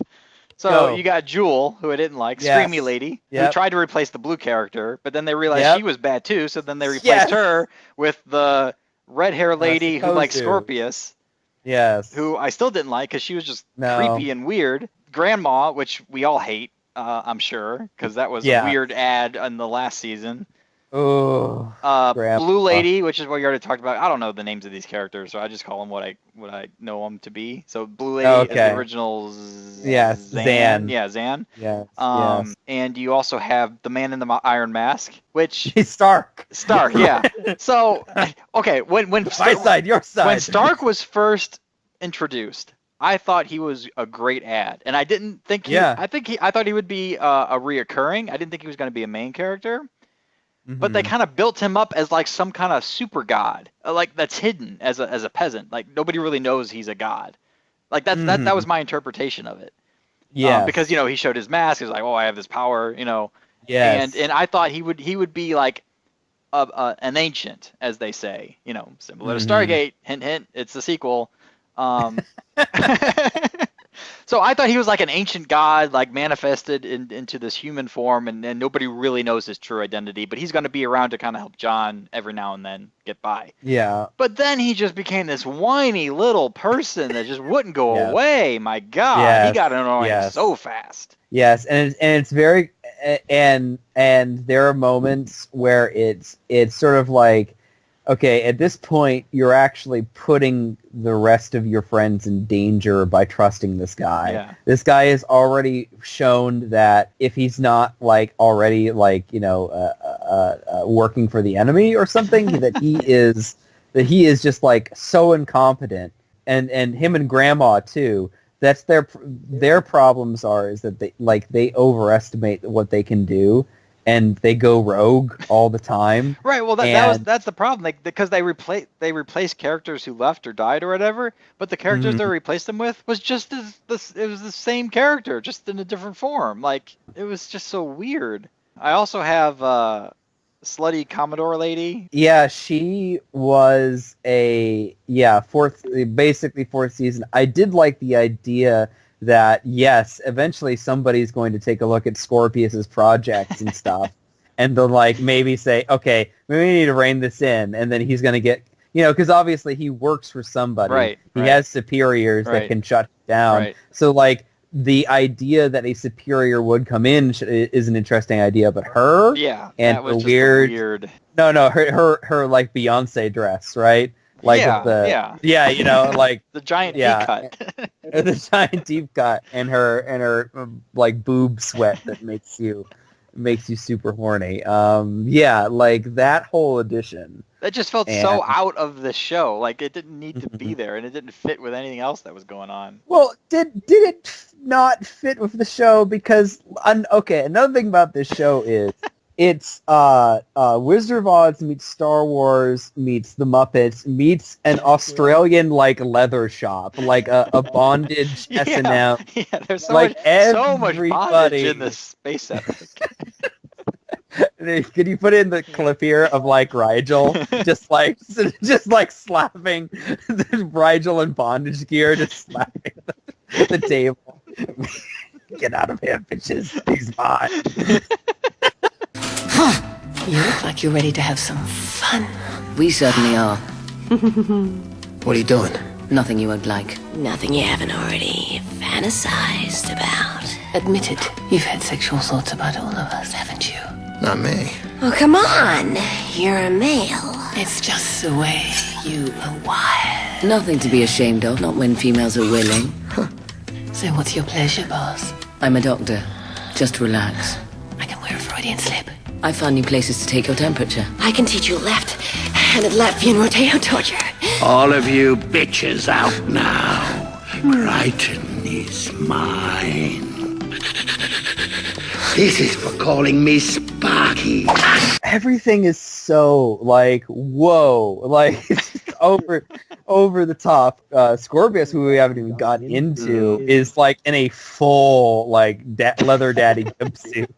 So you got Jewel, who I didn't like, Screamy Lady, who tried to replace the blue character, but then they realized she was bad too, so then they replaced her with the red hair lady who likes Scorpius. Yes. Who I still didn't like because she was just creepy and weird. Grandma, which we all hate, I'm sure, because that was a weird ad in the last season. Oh. Blue Lady, which is what you already talked about. I don't know the names of these characters, so I just call them what I know them to be. So Blue Lady is the original Zan. Yeah, Zan. Yes. And you also have the man in the Iron Mask, which he's Stark. Stark, yeah. So okay, when my side, your side. When Stark was first introduced, I thought he was a great ad, and I didn't think I thought he would be a reoccurring. I didn't think he was going to be a main character. But they kind of built him up as like some kind of super god, like that's hidden as a peasant. Like nobody really knows he's a god. Like that was my interpretation of it. Yeah. Because he showed his mask. He was like, oh, I have this power. Yeah. And I thought he would be like an ancient, as they say. Similar to Stargate. Hint, hint. It's the sequel. So I thought he was like an ancient god, like manifested into this human form, and nobody really knows his true identity. But he's going to be around to kind of help John every now and then get by. Yeah. But then he just became this whiny little person that just wouldn't go away. My God, he got annoying so fast. Yes, and it's very and there are moments where it's sort of like, okay, at this point, you're actually putting the rest of your friends in danger by trusting this guy. Yeah. This guy has already shown that if he's not like already like working for the enemy or something, that he is just like so incompetent, and him and Grandma too. that's their problems is that they overestimate what they can do, and they go rogue all the time. Right. Well, that's the problem. Like because they replace characters who left or died or whatever, but the characters they replaced them with was just it was the same character, just in a different form. Like it was just so weird. I also have slutty Commodore lady. Yeah, she was fourth season. I did like the idea that yes, eventually somebody's going to take a look at Scorpius's projects and stuff, and they'll like maybe say, okay, maybe we need to rein this in, and then he's going to get, because obviously he works for somebody. Right. He has superiors that can shut him down. Right. So like the idea that a superior would come in is an interesting idea, but her and that was the just weird. No, her like Beyonce dress, right? Like like the giant deep cut. The giant deep cut and her like boob sweat that makes you super horny. Like that whole edition. That just felt so out of the show. Like it didn't need to be there, and it didn't fit with anything else that was going on. Well, did it not fit with the show? Because another thing about this show is it's Wizard of Oz meets Star Wars meets the Muppets meets an Australian like leather shop, like a bondage S&M. Yeah, there's so much bondage in this space epic. Could you put in the clip here of like Rigel just like slapping the Rigel in bondage gear, just slapping the table? Get out of here, bitches! He's mine. You look like you're ready to have some fun. We certainly are. What are you doing? Nothing you won't like. Nothing you haven't already fantasized about. Admit it, you've had sexual thoughts about all of us, haven't you? Not me. Oh, come on. You're a male. It's just the way you are wired. Nothing to be ashamed of, not when females are willing. So what's your pleasure, boss? I'm a doctor. Just relax. I can wear a Freudian slip. I found new places to take your temperature. I can teach you left-handed Latvian rodeo torture. All of you bitches out now. Crichton is mine. This is for calling me Sparky. Everything is so like whoa, like over the top. Scorpius, who we haven't even gotten into, is like in a full like leather daddy jumpsuit.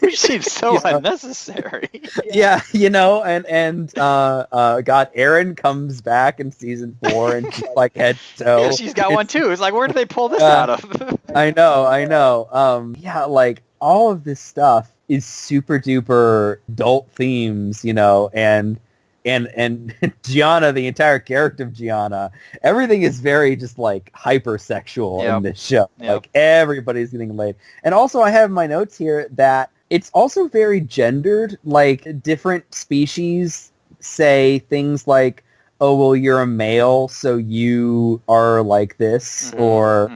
Which seems so unnecessary. And Erin comes back in season 4 and she's like head to toe. Yeah, she's got one too. It's like, where did they pull this out of? I know. Like all of this stuff is super duper adult themes, and Gianna, the entire character of Gianna, everything is very just like hypersexual in this show. Like everybody's getting laid. And also I have in my notes here that it's also very gendered. Like different species say things like, oh, well, you're a male, so you are like this, or,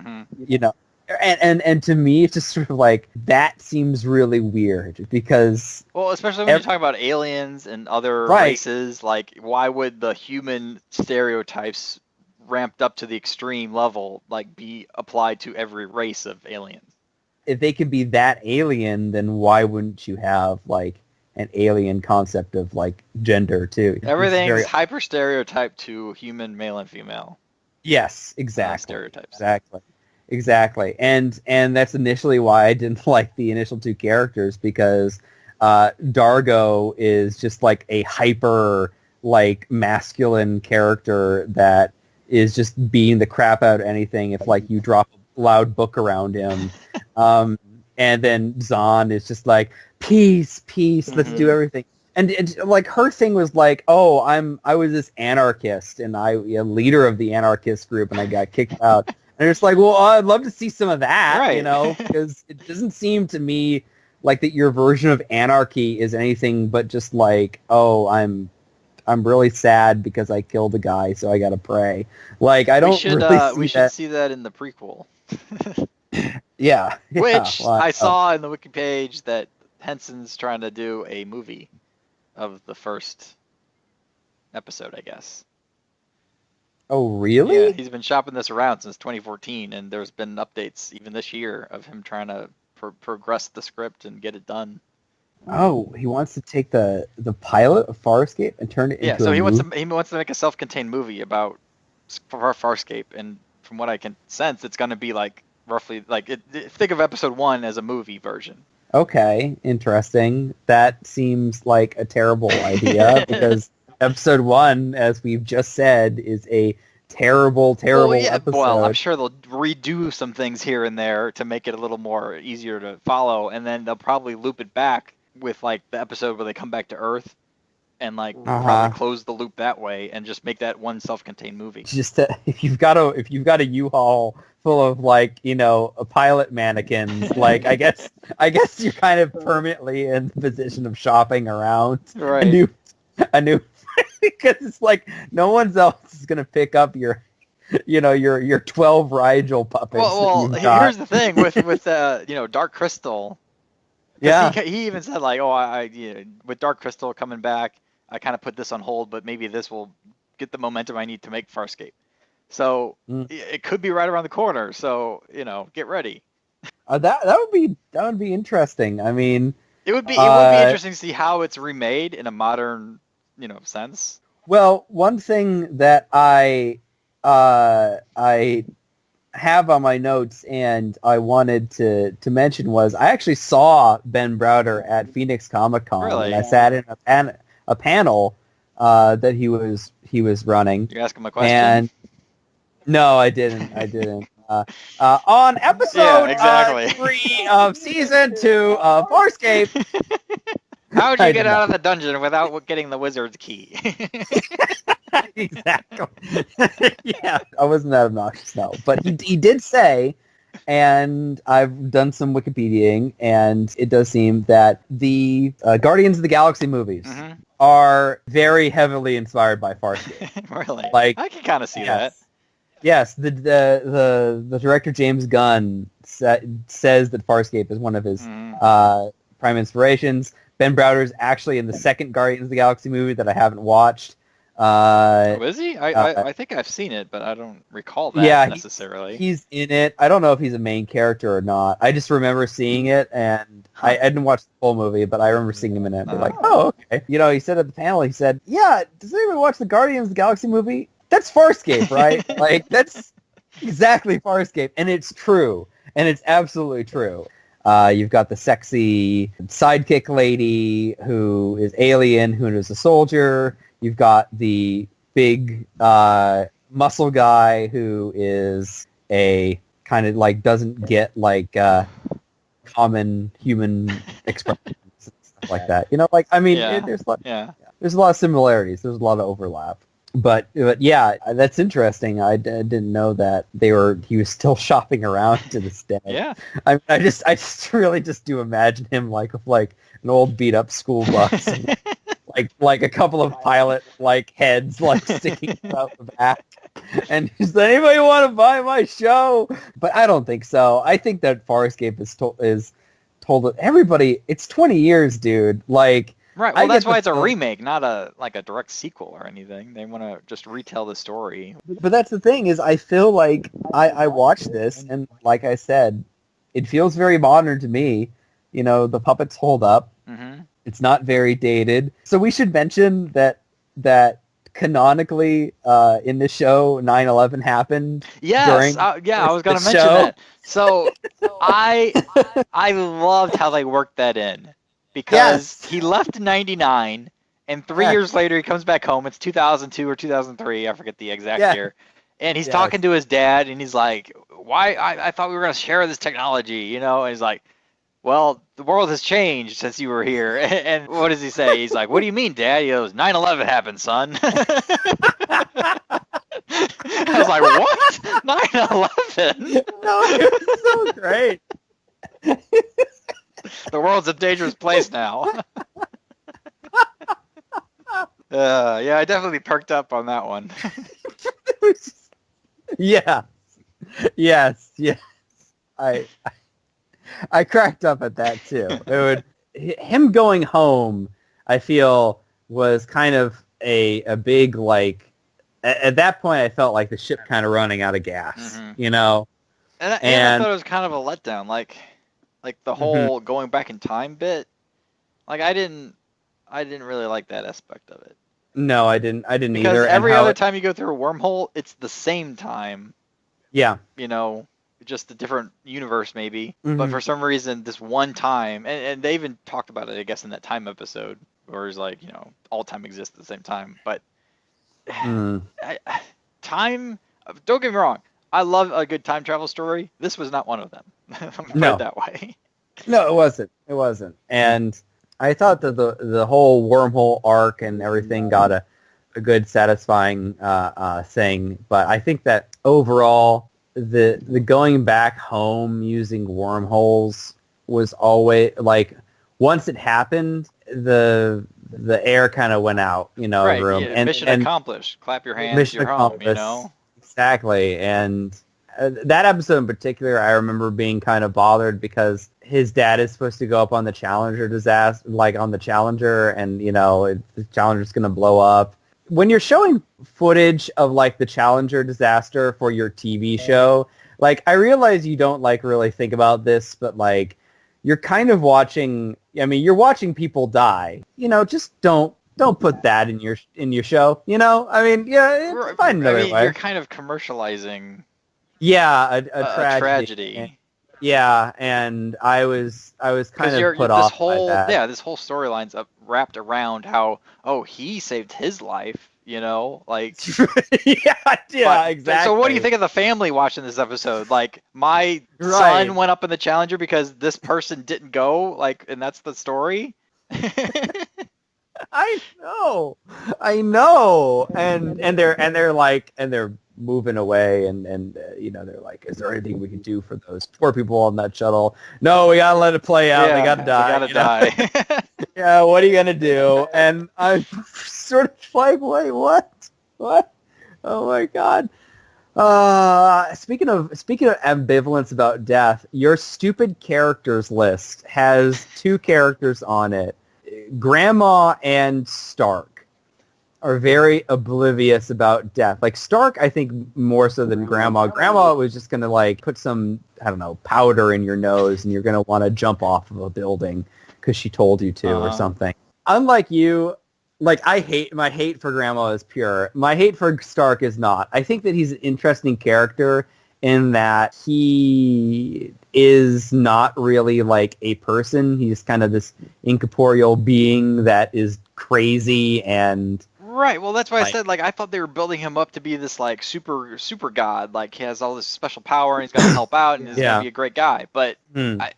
And to me, it's just sort of like, that seems really weird because... Well, especially when you're talking about aliens and other races, like, why would the human stereotypes ramped up to the extreme level, like, be applied to every race of aliens? If they could be that alien, then why wouldn't you have, like, an alien concept of, like, gender, too? Everything's hyper stereotyped to human male and female. Yes, exactly. Stereotypes. Exactly. And that's initially why I didn't like the initial 2 characters, because Dargo is just like a hyper like masculine character that is just beating the crap out of anything if like you drop a loud book around him. And then Zahn is just like, peace, let's do everything. And like her thing was like, oh, I was this anarchist and a leader of the anarchist group and I got kicked out. And it's like, well, I'd love to see some of that, because it doesn't seem to me like that your version of anarchy is anything but just like, oh, I'm really sad because I killed a guy, so I gotta pray. Like, I don't we should see that in the prequel. Which I saw in the wiki page that Henson's trying to do a movie of the first episode, I guess. Oh, really? Yeah, he's been shopping this around since 2014, and there's been updates even this year of him trying to progress the script and get it done. Oh, he wants to take the pilot of Farscape and turn it into so a he movie? wants to make a self-contained movie about Farscape, and from what I can sense, it's going to be like roughly like think of episode 1 as a movie version. Okay, interesting. That seems like a terrible idea because episode 1, as we've just said, is a terrible episode. Well, I'm sure they'll redo some things here and there to make it a little more easier to follow, and then they'll probably loop it back with like the episode where they come back to Earth, and like probably close the loop that way, and just make that one self-contained movie. Just if you've got a U-Haul full of like a pilot mannequins, like I guess you're kind of permanently in the position of shopping around right. a new because it's like no one else is gonna pick up your 12 Rigel puppets. Well, here's the thing with Dark Crystal. Yeah, he even said like, with Dark Crystal coming back, I kind of put this on hold, but maybe this will get the momentum I need to make Farscape. So it could be right around the corner. So get ready. That would be interesting. I mean, it would be interesting to see how it's remade in a modern sense. Well, one thing that I have on my notes and I wanted to mention was I actually saw Ben Browder at Phoenix Comic Con. Really? And I sat in a panel that he was running. You ask him a question? And no, I didn't. On episode 3 of season 2 of Farscape. How'd you get out of the dungeon without getting the wizard's key? Exactly. Yeah, I wasn't that obnoxious, no. But he did say, and I've done some Wikipediaing, and it does seem that the Guardians of the Galaxy movies are very heavily inspired by Farscape. Really? Like, I can kind of see that. Yes, the director James Gunn says that Farscape is one of his prime inspirations. Ben Browder's actually in the second Guardians of the Galaxy movie that I haven't watched. Is he? I think I've seen it, but I don't recall that necessarily. He's in it. I don't know if he's a main character or not. I just remember seeing it, and I didn't watch the full movie, but I remember seeing him in it. And be like, oh, okay. He said at the panel, he said, yeah, does anybody watch the Guardians of the Galaxy movie? That's Farscape, right? Like, that's exactly Farscape, and it's true, and it's absolutely true. You've got the sexy sidekick lady who is alien, who is a soldier. You've got the big muscle guy who is a kind of like doesn't get like common human expressions and stuff like that. There's a lot of similarities. There's a lot of overlap. But yeah, that's interesting. I didn't know that he was still shopping around to this day. Yeah. I just really just do imagine him like an old beat up school bus. And, like a couple of pilot heads sticking out the back, and does anybody want to buy my show? But I don't think so. I think that Farscape is told everybody. It's 20 years, dude. Like, right. Well, that's why it's a remake, not a direct sequel or anything. They want to just retell the story. But that's the thing is, I feel like I watched this, and like I said, it feels very modern to me. The puppets hold up. Mm-hmm. It's not very dated. So we should mention that canonically in the show 9/11 happened. Yes, I was going to mention that. So I loved how they worked that in because he left in 99 and 3 years later he comes back home. It's 2002 or 2003. I forget the exact year. And he's talking to his dad and he's like, "Why? I thought we were going to share this technology, And he's like, well, the world has changed since you were here. And what does he say? He's like, what do you mean, Dad? He goes, 9/11 happened, son. I was like, what? 9/11? No, it was so great. The world's a dangerous place now. Yeah, I definitely perked up on that one. Yeah. Yes. I cracked up at that too. Him going home, I feel, was kind of a big at that point, I felt like the ship kind of running out of gas, you know? And I thought it was kind of a letdown, like the whole going back in time bit. Like I didn't really like that aspect of it. No, I didn't either. Because every other time you go through a wormhole, it's the same time. Yeah. You know, just a different universe maybe. But for some reason, this one time, and they even talked about it, I guess, in that time episode, where it's like, you know, all time exists at the same time. But time, don't get me wrong, I love a good time travel story. This was not one of them. Put it that way. No, it wasn't. It wasn't. And I thought that the whole wormhole arc and everything got a good, satisfying thing. But I think that overall, the going back home using wormholes was always like once it happened, the air kind of went out, you know, right, room. Yeah. And mission accomplished. Clap your hands. Mission you're home. You know. Exactly. And that episode in particular, I remember being kind of bothered because his dad is supposed to go up on the Challenger disaster, like on the Challenger, and, you know, the Challenger's going to blow up. When you're showing footage of, like, the Challenger disaster for your TV show, like, I realize you don't, like, really think about this, but, like, you're kind of watching, I mean, you're watching people die. You know, just don't put that in your show, you know? I mean, yeah, find another way. You're kind of commercializing... Yeah, a tragedy. And, yeah, and I was kind of put off by that. Yeah, this whole storyline's wrapped around how he saved his life, you know, like yeah, exactly. So what do you think of the family watching this episode? Like my son went up in the Challenger because this person didn't go, like, and that's the story. I know, and they're moving away, and you know, they're like, is there anything we can do for those poor people on that shuttle? No, we gotta let it play out. They gotta die. They gotta die. Yeah, what are you gonna do? And I'm sort of like, wait, what? Oh my god. Speaking of ambivalence about death, your stupid characters list has two characters on it. Grandma and Stark are very oblivious about death. Like Stark, I think more so than Grandma. Grandma was just going to like put some, I don't know, powder in your nose and you're going to want to jump off of a building because she told you to or something. Unlike you, like my hate for Grandma is pure. My hate for Stark is not. I think that he's an interesting character in that he is not really like a person. He's kind of this incorporeal being that is crazy and... Right. Well, that's why I said, like, I thought they were building him up to be this, like, super god. Like, he has all this special power, and he's going to help out, and he's going to be a great guy. But I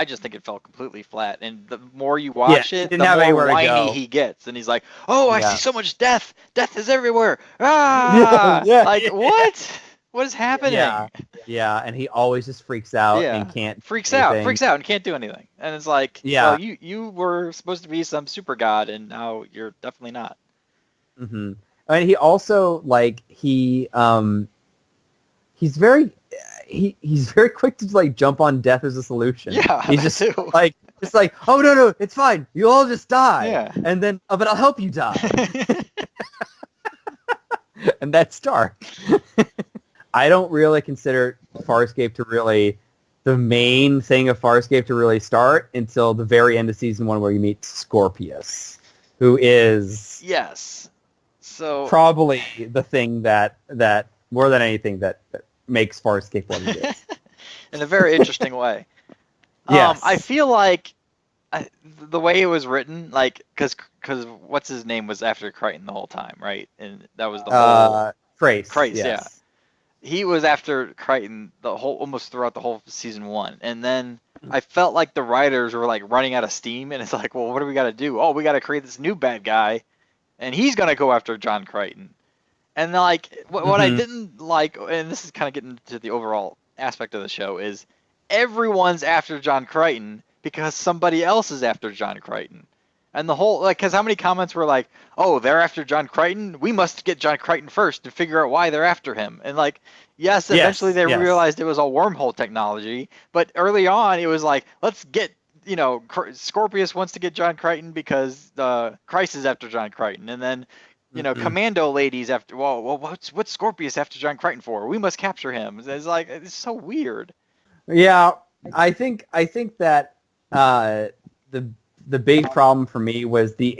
just think it fell completely flat. And the more you watch it, the more whiny he gets. And he's like, I see so much death. Death is everywhere. Ah! Like, what? What is happening? Yeah, and he always just freaks out and can't freaks out and can't do anything. And it's like, well, you were supposed to be some super god, and now you're definitely not. Mm-hmm. I mean, he also like he's very quick to like jump on death as a solution. Yeah, he's just like oh no, it's fine. You'll all just die. Yeah, and then but I'll help you die. And that's Stark. I don't really consider Farscape to really the main thing of Farscape to really start until the very end of season 1 where you meet Scorpius, who is so probably the thing that more than anything that makes Farscape what it is. In a very interesting way. Yes. I feel like the way it was written, like, because what's his name was after Crichton the whole time, right? And that was the whole... Crace, yes. Yeah. He was after Crichton almost throughout the whole season 1. And then I felt like the writers were, like, running out of steam, and it's like, well, what do we got to do? Oh, we got to create this new bad guy, and he's going to go after John Crichton. And, like, what I didn't like, and this is kind of getting to the overall aspect of the show, is everyone's after John Crichton because somebody else is after John Crichton. And the whole, like, because how many comments were like, oh, they're after John Crichton? We must get John Crichton first to figure out why they're after him. And, like, yes, eventually they realized it was all wormhole technology. But early on, it was like, let's get, you know, Scorpius wants to get John Crichton because Christ is after John Crichton. And then commando ladies after. Well, what's Scorpius after John Crichton for? We must capture him. It's like it's so weird. Yeah, I think that the big problem for me was the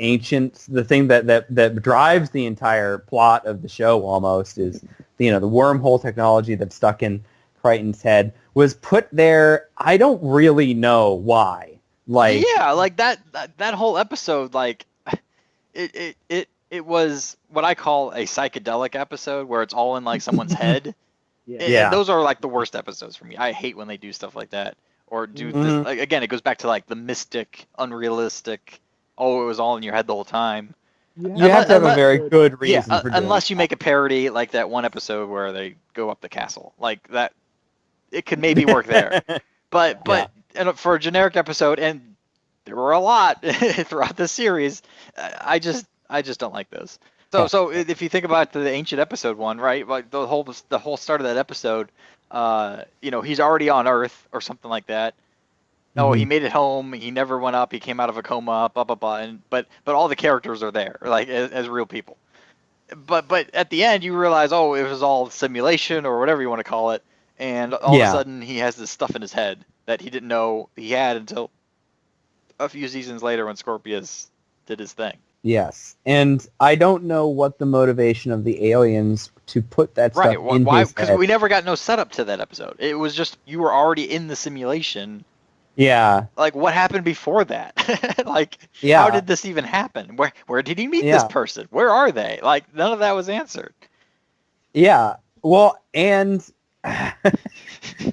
thing that drives the entire plot of the show almost is the wormhole technology that's stuck in Crichton's head was put there. I don't really know why. Like that whole episode, like it was what I call a psychedelic episode where it's all in like someone's head. And those are like the worst episodes for me. I hate when they do stuff like that or do this. Like, again, it goes back to like the mystic, unrealistic. Oh, it was all in your head the whole time. You have to have a very good reason for doing unless you make a parody like that one episode where they go up the castle, like that. It could maybe work there, but and for a generic episode, and there were a lot throughout the series, I just don't like those. So if you think about the ancient episode one, right? Like the whole start of that episode, he's already on Earth or something like that. Oh, he made it home. He never went up. He came out of a coma. Blah blah blah. But all the characters are there, like as real people. But at the end, you realize, oh, it was all simulation or whatever you want to call it. And all of a sudden, he has this stuff in his head that he didn't know he had until a few seasons later when Scorpius did his thing. Yes, and I don't know what the motivation of the aliens to put that stuff in his head. Because we never got no setup to that episode. It was just you were already in the simulation. Yeah. Like, what happened before that? Like, how did this even happen? Where did he meet this person? Where are they? Like, none of that was answered. Yeah. Well, and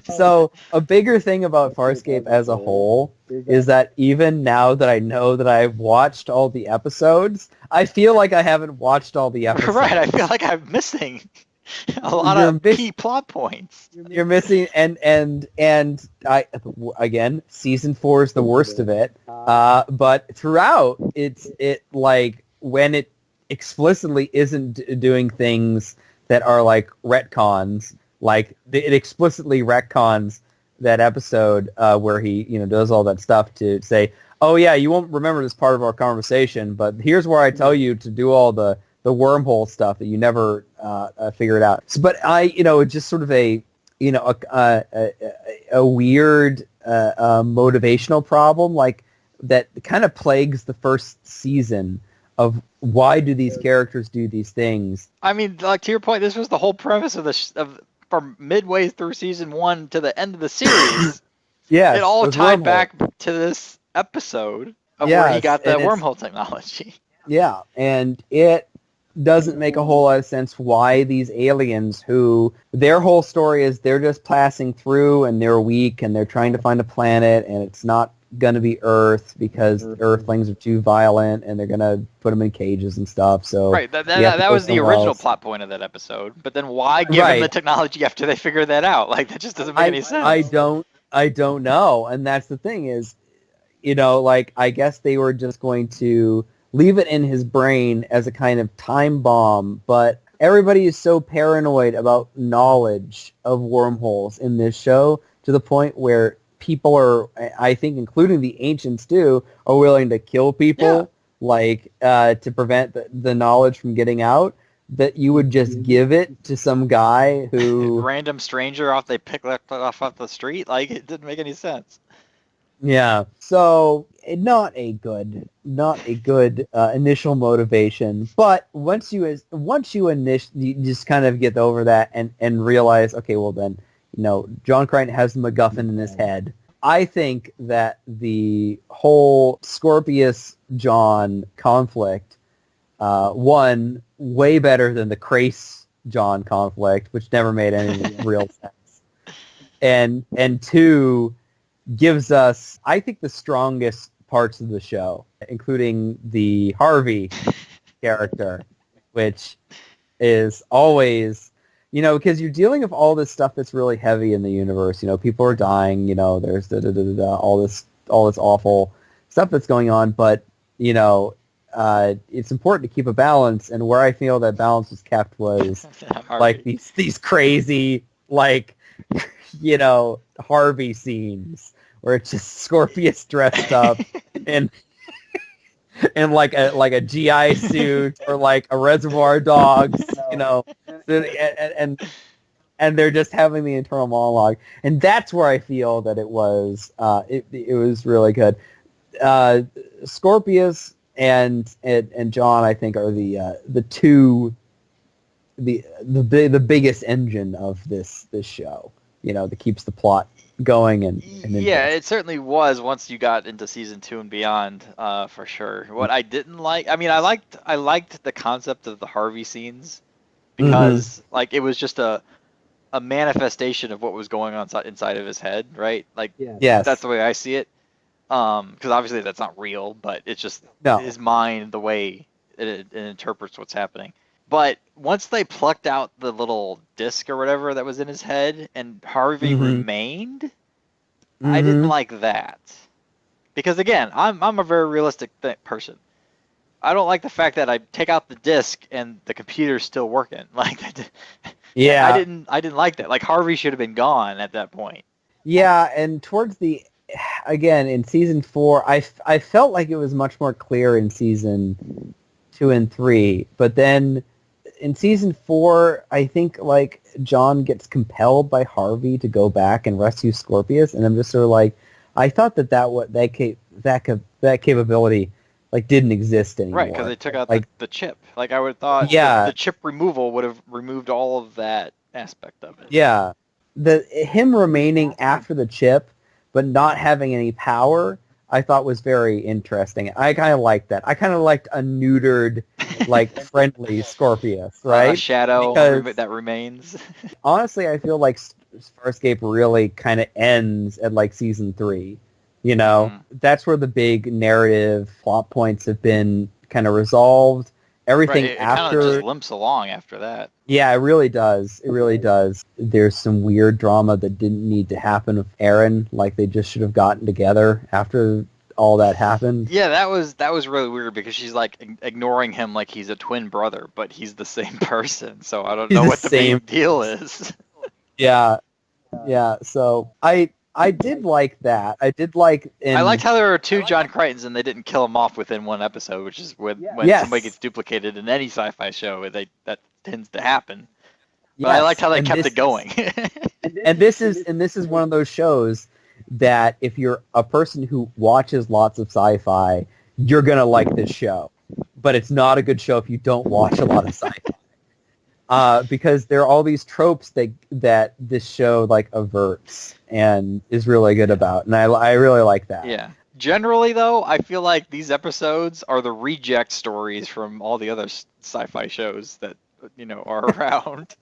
so a bigger thing about Farscape as a whole is that even now that I know that I've watched all the episodes, I feel like I haven't watched all the episodes. Right, I feel like I'm missing a lot of key plot points. You're missing, and I again, season 4 is the worst of it. But throughout, it like when it explicitly isn't doing things that are like retcons. Like it explicitly retcons that episode where he does all that stuff to say, oh yeah, you won't remember this part of our conversation, but here's where I tell you to do all the wormhole stuff that you never figured out. So, but it's just sort of a weird motivational problem like that kind of plagues the first season of why do these characters do these things. I mean, like to your point, this was the whole premise of from midway through season 1 to the end of the series. Yeah, it all tied back to this episode of where he got the wormhole technology. Yeah, and it doesn't make a whole lot of sense why these aliens who their whole story is they're just passing through and they're weak and they're trying to find a planet and it's not going to be Earth because Earthlings are too violent and they're going to put them in cages and stuff. So right, that was the original plot point of that episode. But then why give them the technology after they figure that out? Like that just doesn't make any sense. I don't know, and that's the thing is, like I guess they were just going to leave it in his brain as a kind of time bomb, but everybody is so paranoid about knowledge of wormholes in this show to the point where people are, I think, including the ancients too, are willing to kill people, to prevent the knowledge from getting out. That you would just give it to some guy who random stranger they picked off the street. Like it didn't make any sense. Yeah. So not a good initial motivation. But once you just kind of get over that and realize, okay, well then, John Crichton has the MacGuffin in his head. I think that the whole Scorpius-John conflict, one, way better than the Crace-John conflict, which never made any real sense. And two, gives us, I think, the strongest parts of the show, including the Harvey character, which is always... because you're dealing with all this stuff that's really heavy in the universe. People are dying. There's all this awful stuff that's going on. But it's important to keep a balance. And where I feel that balance was kept was like these crazy Harvey scenes where it's just Scorpius dressed up and in like a GI suit or like a Reservoir Dogs, and they're just having the internal monologue, and that's where I feel that it was really good. Scorpius and John, I think, are the two the biggest engine of this show. That keeps the plot going and yeah, it certainly was once you got into season 2 and beyond, for sure. What I didn't like, I mean, I liked the concept of the Harvey scenes because like it was just a manifestation of what was going on inside of his head, right? Like, yes, that's the way I see it. Because obviously that's not real, but it's just his mind, the way it interprets what's happening. But once they plucked out the little disc or whatever that was in his head and Harvey remained, I didn't like that. Because again, I'm a very realistic person. I don't like the fact that I take out the disc and the computer's still working. Like, yeah, I didn't like that. Like, Harvey should have been gone at that point. Yeah, and towards again in season 4, I felt like it was much more clear in season 2 and 3, but then in season 4, I think like John gets compelled by Harvey to go back and rescue Scorpius, and I'm just sort of like, I thought that capability like didn't exist anymore. Right, because they took out the chip. Like, I would have thought the chip removal would have removed all of that aspect of it. Yeah, him remaining after the chip but not having any power, I thought was very interesting. I kind of liked that. I kind of liked a neutered, like, friendly Scorpius, right? Shadow that remains. Honestly, I feel like Farscape really kind of ends at, like, season 3. That's where the big narrative plot points have been kind of resolved. Everything it after... It kind of just limps along after that. Yeah, it really does. It really does. There's some weird drama that didn't need to happen with Aaron. Like, they just should have gotten together after all that happened. Yeah, that was really weird because she's like ignoring him like he's a twin brother, but he's the same person. So I don't know what the big deal is. Yeah. So I did like that. I did like... I liked how there were 2 John Crichtons and they didn't kill him off within one episode, which is when somebody gets duplicated in any sci-fi show, that tends to happen. But I liked how they kept it going. and this is one of those shows that if you're a person who watches lots of sci-fi, you're going to like this show. But it's not a good show if you don't watch a lot of sci-fi. Because there are all these tropes that this show like averts and is really good about, and I really like that. Yeah. Generally, though, I feel like these episodes are the reject stories from all the other sci-fi shows that are around.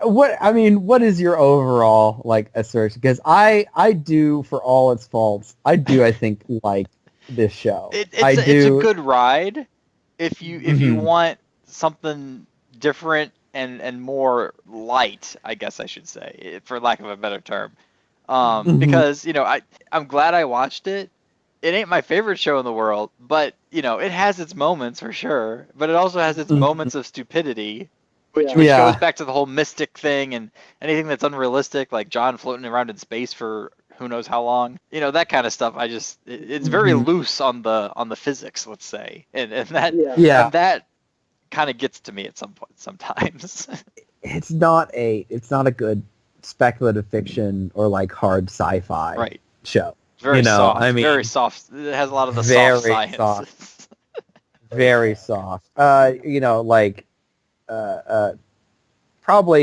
What is your overall like assertion? Because I do, for all its faults, I think like this show. It's a good ride if you want something different and more light, I guess I should say, for lack of a better term. Because I'm glad I watched it. It ain't my favorite show in the world, but it has its moments for sure. But it also has its moments of stupidity, which goes back to the whole mystic thing and anything that's unrealistic, like John floating around in space for who knows how long. That kind of stuff. It's very loose on the physics, let's say, and that kind of gets to me at some point sometimes. It's not a good speculative fiction or like hard sci-fi show. It's very soft. Very soft. It has a lot of the soft science. Soft. Very soft. Probably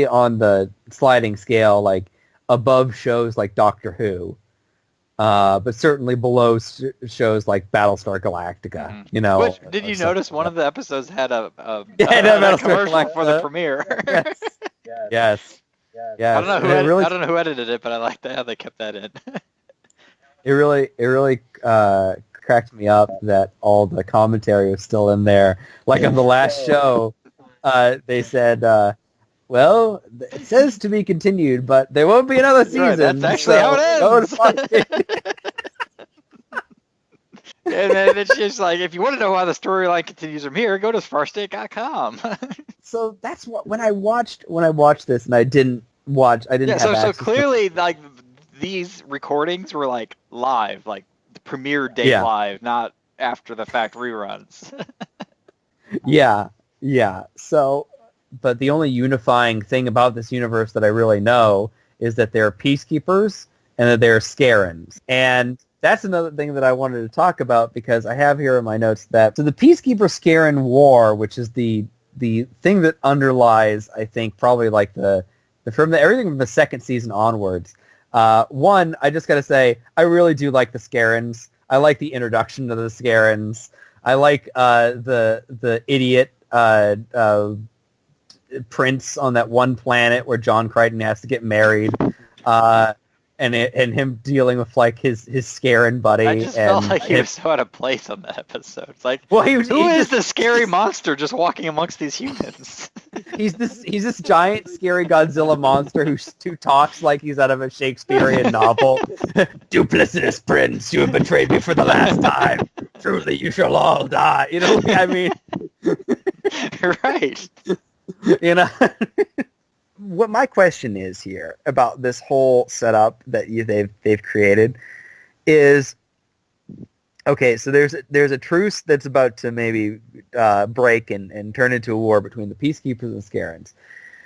on the sliding scale, like above shows like Doctor Who, but certainly below shows like Battlestar Galactica. Which, did you notice one of the episodes had a commercial for the premiere? Yes. I don't know who edited it, but I like how they kept that in. It really cracked me up that all the commentary was still in there. Like on the last show, they said, well, it says to be continued, but there won't be another season. Right, that's actually how it ends. And then it's just like, if you want to know how the storyline continues from here, go to Farscape.com. So that's what when I watched this, and I didn't have so clearly like these recordings were like live, like the premiere date live, not after the fact reruns. Yeah. So, but the only unifying thing about this universe that I really know is that they're peacekeepers and that they're Scarens. And that's another thing that I wanted to talk about because I have here in my notes that so the Peacekeeper-Scaren War, which is the thing that underlies, I think, probably like everything from the second season onwards. One, I just got to say, I really do like the Scarens. I like the introduction to the Scarens. I like the idiot prince on that one planet where John Crichton has to get married. And him dealing with like his Scaran buddy. I just felt like he was so out of place on that episode. It's like, well, who is the scary monster just walking amongst these humans? He's this giant scary Godzilla monster who talks like he's out of a Shakespearean novel. Duplicitous prince, you have betrayed me for the last time. Truly, you shall all die. You know, I mean, right? You know. What my question is here about this whole setup that they've created is, okay, so there's a truce that's about to maybe break and turn into a war between the Peacekeepers and the Scarens.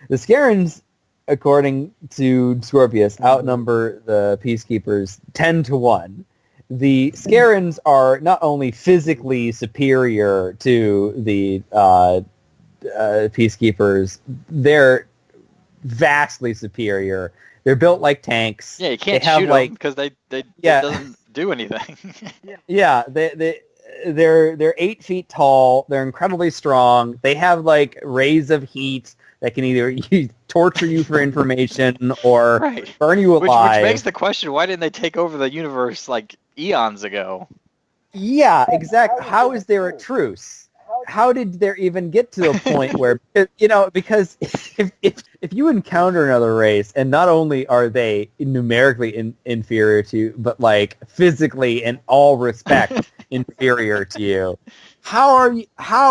The Scarens, according to Scorpius, outnumber the Peacekeepers 10-1. The Scarens are not only physically superior to the Peacekeepers, they're vastly superior. They're built like tanks. Yeah, you can't shoot them because they doesn't do anything. Yeah, they're 8 feet tall. They're incredibly strong. They have like rays of heat that can either torture you for information or burn you alive. Which makes the question: why didn't they take over the universe like eons ago? Yeah, exactly. How is there a truce? How did there even get to a point where, you know, because if you encounter another race and not only are they numerically inferior to you, but like physically in all respect inferior to you, how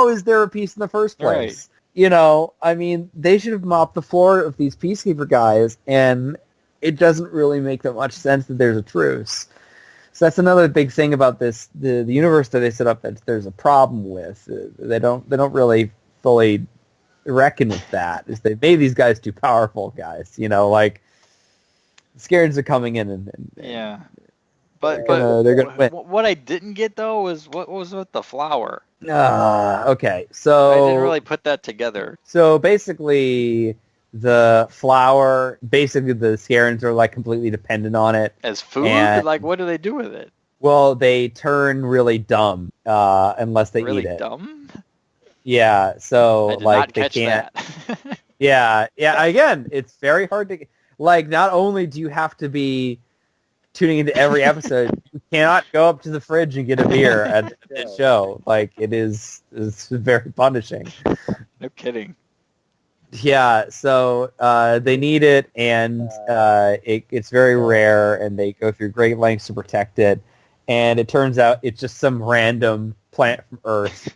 is there a peace in the first place? Right. You know, I mean, they should have mopped the floor of these Peacekeeper guys, and it doesn't really make that much sense that there's a truce. So that's another big thing about this, the universe that they set up that there's a problem with. They don't really fully reckon with that. Is they made these guys too powerful, guys. You know, like Scarens are coming in and yeah. But they're gonna win. What I didn't get though was what was with the flower. Okay, so I didn't really put that together. So basically, the flower, basically the Scarens are like completely dependent on it as food. Like, what do they do with it? Well, they turn really dumb unless they really eat it. Dumb? Yeah. So I did like not they catch can't. That. Yeah. Again, it's very hard to like. Not only do you have to be tuning into every episode, you cannot go up to the fridge and get a beer at the show. Like it's very punishing. No kidding. Yeah, so they need it, and it's very rare, and they go through great lengths to protect it. And it turns out it's just some random plant from Earth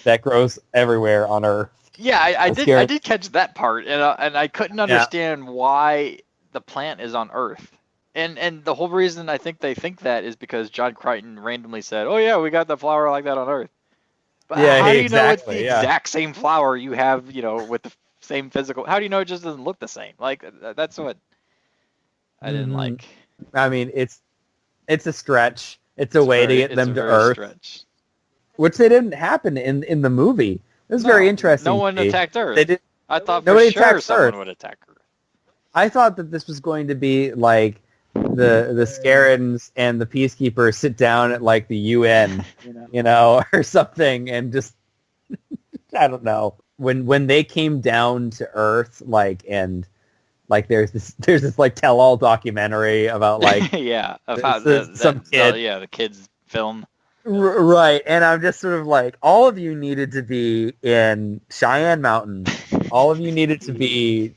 that grows everywhere on Earth. Yeah, I did catch that part, and I couldn't understand why the plant is on Earth. And the whole reason I think they think that is because John Crichton randomly said, "Oh yeah, we got the flower like that on Earth." But how do you know it's the exact same flower you have, you know, with the same physical? How do you know it just doesn't look the same? Like that's what I didn't like. I mean, it's a stretch. It's a way to get them to Earth, which they didn't happen in the movie. It was very interesting. No one attacked Earth. They did. I thought for sure someone would attack Earth. I thought that this was going to be like the Scarens and the Peacekeepers sit down at like the UN, you know, or something, and just I don't know. When they came down to Earth, like there's this like tell-all documentary about like the kids film. Right, and I'm just sort of like, all of you needed to be in Cheyenne Mountain. All of you needed to be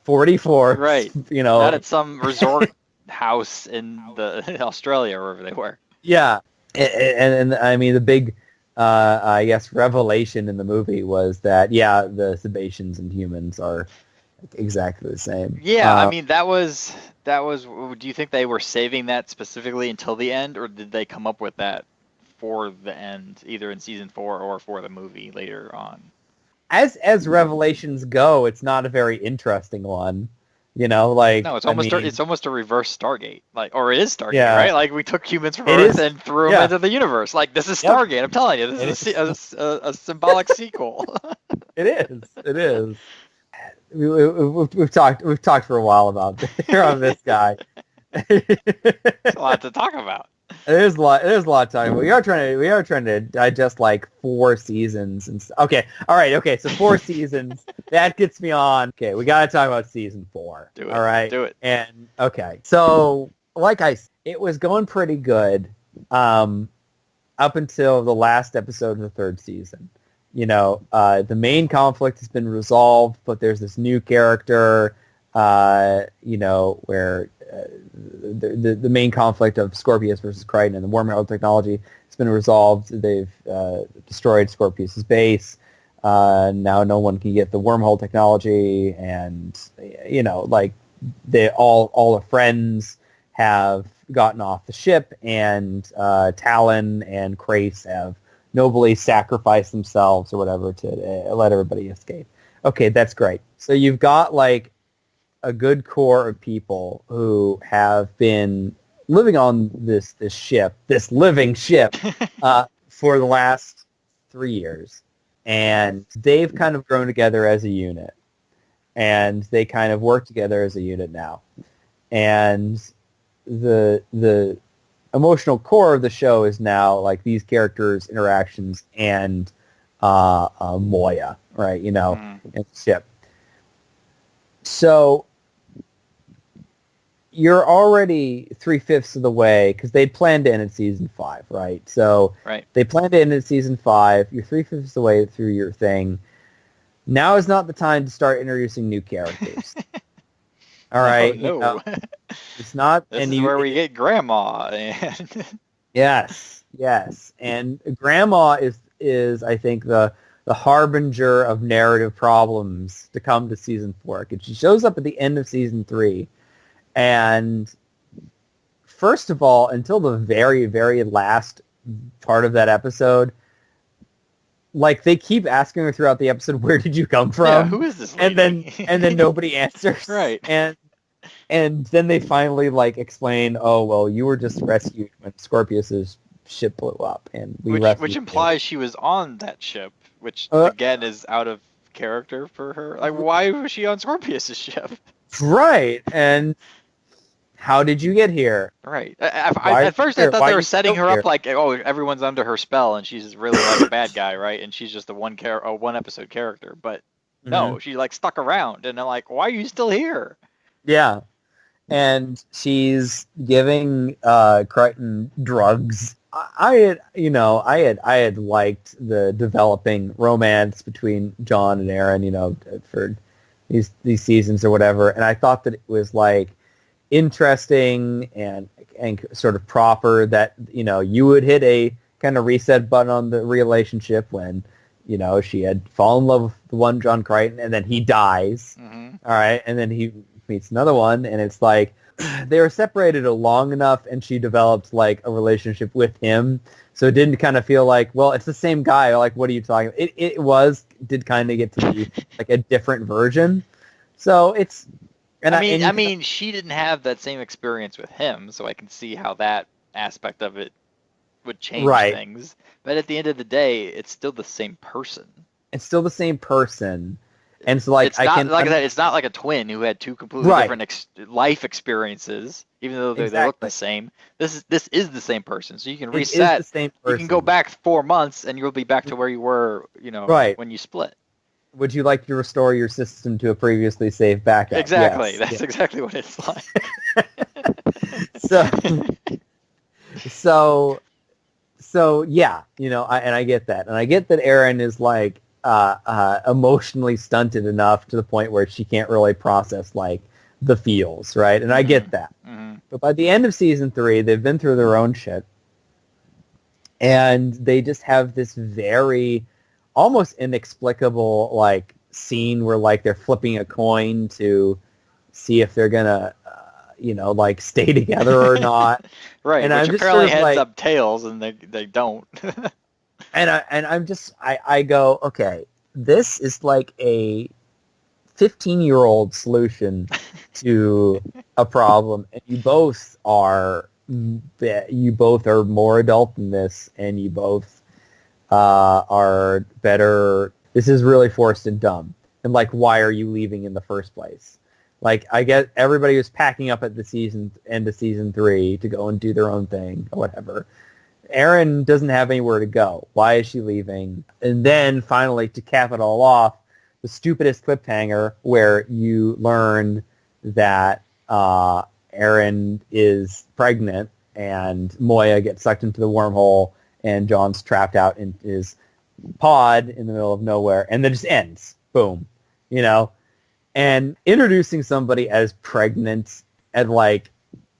44. Right. You know, not at some resort house in Australia or wherever they were. Yeah, and I mean the big, I guess, revelation in the movie was that the Sebaceans and humans are exactly the same. Yeah, I mean that was. Do you think they were saving that specifically until the end, or did they come up with that for the end, either in season 4 or for the movie later on. As Revelations go, it's not a very interesting one. Like no, it's almost a reverse Stargate, or it is Stargate, Yeah. right? Like we took humans from Earth and threw them into the universe. Like this is Stargate. Yep. I'm telling you, this is a symbolic sequel. It is. We've talked for a while about this guy. There's a lot to talk about. There's a lot to talk about. We are trying to digest like 4 seasons and okay. All right. Okay. So 4 seasons. That gets me on. Okay. We got to talk about season 4. Do it. All right. Do it. And okay. So it was going pretty good up until the last episode of the 3rd season. The main conflict has been resolved, but there's this new character, where the main conflict of Scorpius versus Crichton and the wormhole technology has been resolved. They've destroyed Scorpius's base. Now no one can get the wormhole technology, and all the friends have gotten off the ship, and Talon and Krace have nobly sacrificed themselves or whatever to let everybody escape. Okay, that's great. So you've got like a good core of people who have been living on this living ship, for the last 3 years, and they've kind of grown together as a unit, and they kind of work together as a unit now, and the emotional core of the show is now like these characters' interactions and Moya, right? And the ship. So you're already 3/5 of the way, because they'd planned to end in season 5, right? So they planned to end in season 5. You're 3/5 of the way through your thing. Now is not the time to start introducing new characters. All right, no. It's not. This is where we get Grandma. Yes, and Grandma is I think the harbinger of narrative problems to come to season 4, because she shows up at the end of season 3, and first of all, until the very, very last part of that episode, like they keep asking her throughout the episode, "Where did you come from?" Yeah, who is this lady? and then nobody answers. Right. And then they finally like explain, "Oh well, you were just rescued when Scorpius's ship blew up, and which implies she was on that ship, which again is out of character for her. Like, why was she on Scorpius's ship? Right, and how did you get here? Right. At first, I thought they were setting her up like, oh, everyone's under her spell, and she's really like a bad guy, right? And she's just a one episode character. But no, she like stuck around, and they're like, why are you still here? Yeah, and she's giving Crichton drugs. I had liked the developing romance between John and Aaron, for these seasons or whatever, and I thought that it was like interesting and sort of proper that you would hit a kind of reset button on the relationship when she had fallen in love with the one John Crichton, and then he dies. All right, and then he meets another one, and it's like they were separated long enough, and she developed like a relationship with him, so it didn't kind of feel like, well, it's the same guy. Like, what are you talking about? It did kind of get to be like a different version. So it's. I mean, she didn't have that same experience with him, so I can see how that aspect of it would change things. But at the end of the day, it's still the same person. It's still the same person. And so, like, it's not it's not like a twin who had two completely different life experiences, even though they look the same. This is the same person, so you can reset. The same person. You can go back 4 months, and you'll be back to where you were, when you split. Would you like to restore your system to a previously saved backup? Exactly. Yes. That's exactly what it's like. So yeah, I get that, and I get that Aaron is like emotionally stunted enough to the point where she can't really process like the feels, right? And I get that. But by the end of season 3, they've been through their own shit, and they just have this very almost inexplicable like scene where like they're flipping a coin to see if they're gonna like stay together or not. Right, And which I'm just apparently sort of heads like, up tails, and they don't. I go, okay, this is like a 15-year-old solution to a problem, and you both are more adult than this, and you both are better. This is really forced and dumb. And like, why are you leaving in the first place? Like, I get everybody was packing up at the end of season 3 to go and do their own thing or whatever. Erin doesn't have anywhere to go. Why is she leaving? And then finally, to cap it all off, the stupidest cliffhanger where you learn that Erin is pregnant and Moya gets sucked into the wormhole and John's trapped out in his pod in the middle of nowhere, and then just ends. Boom. And introducing somebody as pregnant and like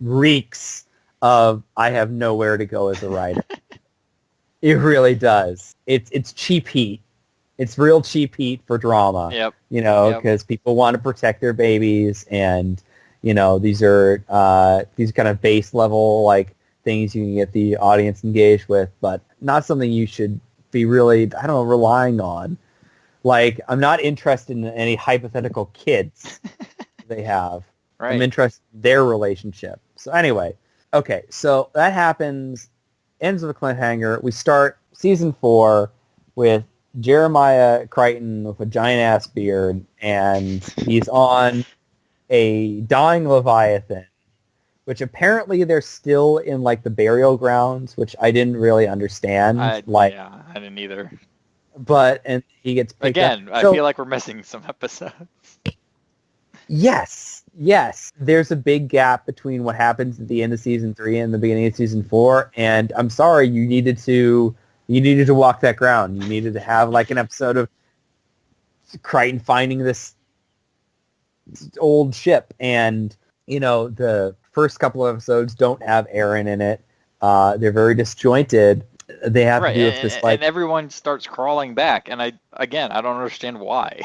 reeks of I have nowhere to go as a writer. It really does. It's cheap heat. It's real cheap heat for drama. Yep. Because people want to protect their babies, and these are these kind of base level like things you can get the audience engaged with, but not something you should be really, relying on. Like, I'm not interested in any hypothetical kids they have. Right. I'm interested in their relationship. So anyway, okay, so that happens, ends with a cliffhanger. We start season 4 with Jeremiah Crichton with a giant-ass beard, and he's on a dying Leviathan, which apparently they're still in, like, the burial grounds, which I didn't really understand. I didn't either. And he gets picked Again, up. I feel like we're missing some episodes. Yes. There's a big gap between what happens at the end of season 3 and the beginning of season 4, and I'm sorry, you needed to walk that ground. You needed to have like an episode of Crichton finding this old ship, and the first couple of episodes don't have Erin in it. They're very disjointed. They have to do with this like, and everyone starts crawling back, and I don't understand why.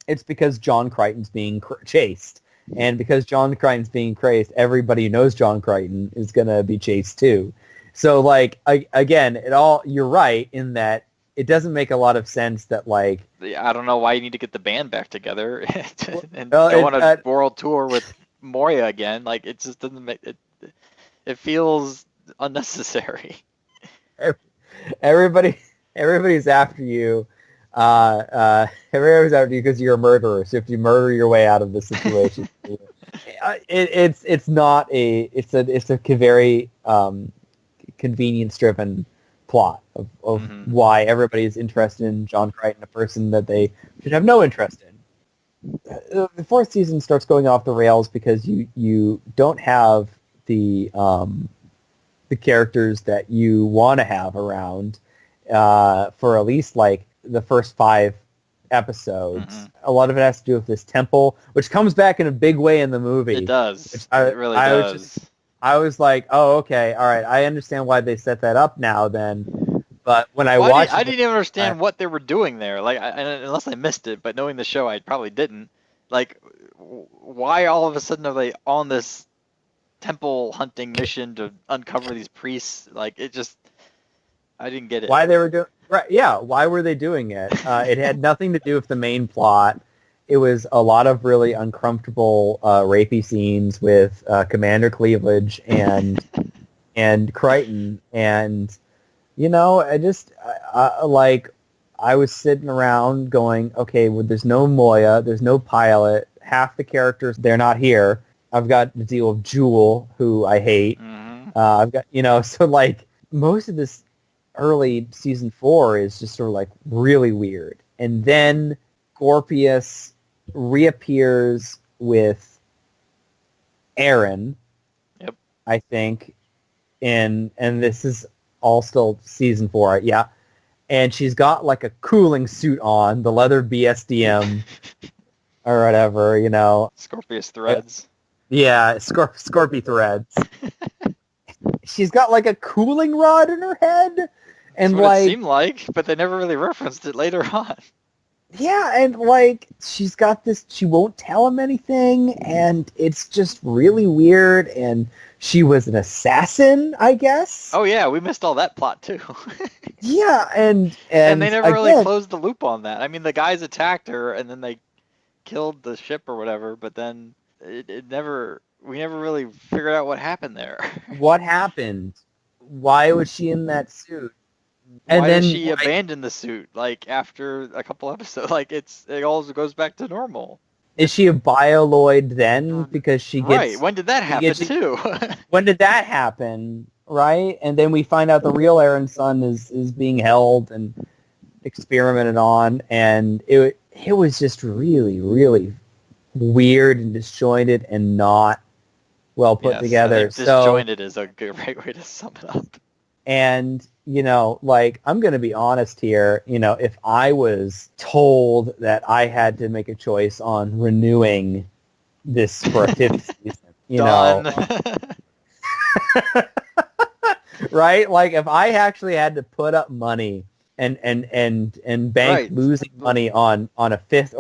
It's because John Crichton's being chased. And because John Crichton's being chased, everybody who knows John Crichton is going to be chased too. So, like, you're right in that it doesn't make a lot of sense that, like... I don't know why you need to get the band back together and go on a world tour with Moya again. Like, it just doesn't make... It feels unnecessary. Everybody's after you. Everybody's after you because you're a murderer. So if you murder your way out of the situation, it's a very convenience-driven plot of why everybody is interested in John Crichton, a person that they should have no interest in. The fourth season starts going off the rails because you don't have the characters that you want to have around for at least like the first 5 episodes. A lot of it has to do with this temple, which comes back in a big way in the movie. It does. It really does. I was like, oh, okay, all right. I understand why they set that up now then. But when I watched I didn't even understand what they were doing there. Like, unless I missed it, but knowing the show, I probably didn't. Like, why all of a sudden are they on this temple hunting mission to uncover these priests? Like, it just... I didn't get it. Why they were doing... Right, yeah, why were they doing it? It had nothing to do with the main plot. It was a lot of really uncomfortable rapey scenes with Commander Cleavage and Crichton. And, I was sitting around going, okay, well, there's no Moya, there's no pilot, half the characters, they're not here. I've got to deal with Jewel, who I hate. I've got, so, like, most of this early season 4 is just sort of like really weird, and then Scorpius reappears with Erin. Yep. I think, and this is all still season 4, yeah. And she's got like a cooling suit on, the leather BSDM or whatever, Scorpius threads. Yeah, Scorpy threads. She's got like a cooling rod in her head. And that's what like, it seemed like, but they never really referenced it later on. Yeah, and like she's got this, she won't tell him anything, and it's just really weird. And she was an assassin, I guess. Oh yeah, we missed all that plot too. Yeah, and they never really again, closed the loop on that. I mean, the guys attacked her, and then they killed the ship or whatever. But then it never, we never really figured out what happened there. what happened? Why was she in that suit? Why And then did she abandon the suit? Like after a couple episodes, like it all goes back to normal. is she a bioloid then? Because she gets right. When did that happen too? When did that happen? Right, and then we find out the real Aaron's son is being held and experimented on, and it was just really, really weird and disjointed and not well put together. I think disjointed is a good right way to sum it up. And, like, I'm going to be honest here, if I was told that I had to make a choice on renewing this for a fifth season, right? Like, if I actually had to put up money and bank losing money on a fifth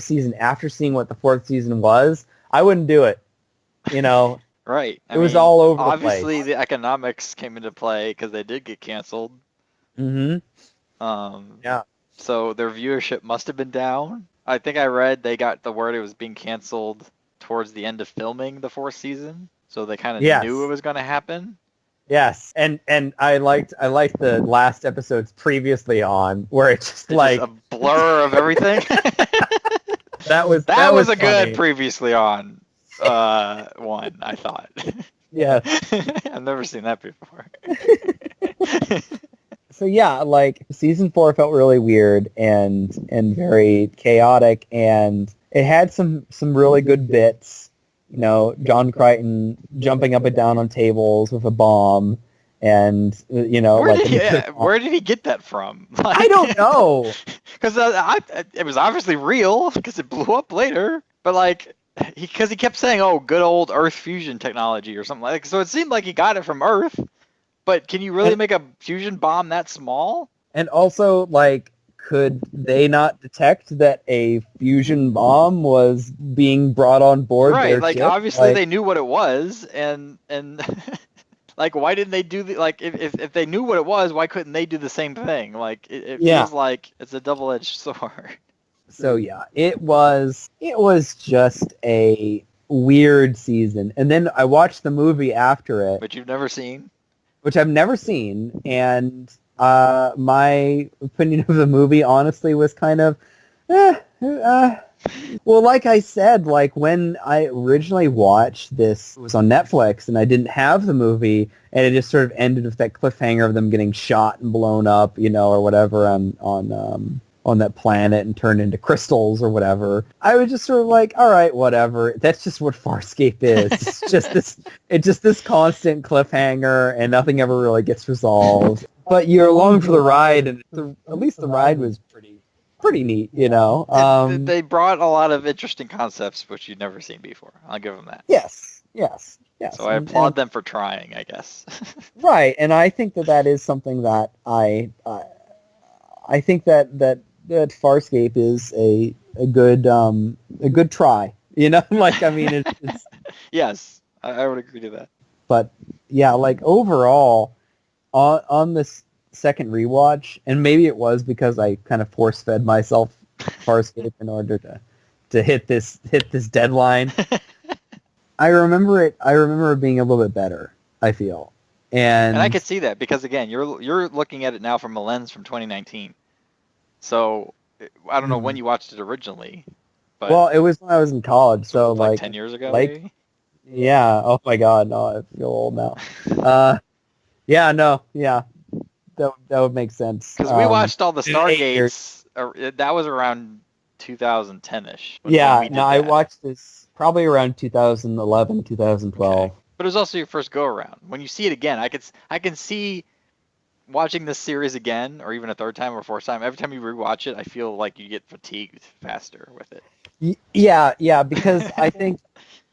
season after seeing what the fourth season was, I wouldn't do it, Right. It was all over the place. Obviously, the economics came into play because they did get canceled. Mm-hmm. Yeah. So their viewership must have been down. I think I read they got the word it was being canceled towards the end of filming the fourth season, so they kind of knew it was going to happen. Yes, and I liked the last episodes previously on where it's just like a blur of everything. that was a funny. good previously on. One, I thought. Yeah. I've never seen that before. So yeah, like season 4 felt really weird and very chaotic, and it had some really good bits. John Crichton jumping up and down on tables with a bomb, and where did he get that from? Like, I don't know. Because it was obviously real because it blew up later, but like. Because he kept saying, "Oh, good old Earth fusion technology" or something like that. So it seemed like he got it from Earth. But can you really make a fusion bomb that small? And also, like, could they not detect that a fusion bomb was being brought on board? Right, their like ship? obviously they knew what it was, and like why didn't they do if they knew what it was, why couldn't they do the same thing? Like it feels like it's a double-edged sword. So yeah, it was just a weird season. And then I watched the movie after it. Which you've never seen? Which I've never seen. And my opinion of the movie honestly was kind of, well, like I said, like when I originally watched this, it was on Netflix and I didn't have the movie, and it just sort of ended with that cliffhanger of them getting shot and blown up, or whatever on that planet and turned into crystals or whatever. I was just sort of like, all right, whatever. That's just what Farscape is. It's just this constant cliffhanger, and nothing ever really gets resolved. But you're along for the ride, and at least the ride was pretty neat, They brought a lot of interesting concepts which you'd never seen before. I'll give them that. Yes. So I applaud them for trying, I guess. Right, and I think that is something that I think that Farscape is a good try. Like I mean it's yes, I would agree to that. But yeah, like overall on this second rewatch, and maybe it was because I kind of force-fed myself Farscape in order to hit this deadline. I remember it being a little bit better, I feel. And I could see that because again, you're looking at it now from a lens from 2019. So I don't know when you watched it originally. But well, it was when I was in college, so like 10 years ago, like, maybe? Yeah. Oh my God, no, I feel old now. Yeah, no, yeah, that would make sense. Because we watched all the Stargates. That was around 2010ish. Yeah, no, I watched this probably around 2011, 2012. Okay. But it was also your first go around. When you see it again, I can see watching this series again, or even a third time or fourth time. Every time you rewatch it, I feel like you get fatigued faster with it. Yeah, because I think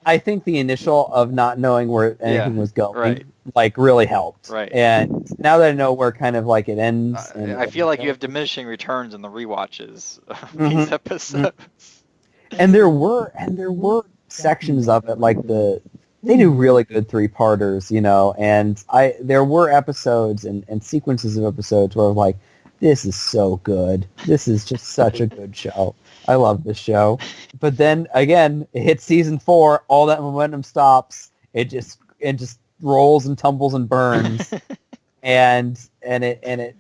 I think the initial of not knowing where anything was going, like, really helped. Right. And now that I know where kind of like it ends, and I feel like you have diminishing returns in the rewatches of these episodes. And there were sections of it, like they do really good 3-parters, and there were episodes and sequences of episodes where I'm like, this is so good. This is just such a good show. I love this show. But then again, it hits season 4, all that momentum stops. It just rolls and tumbles and burns. and it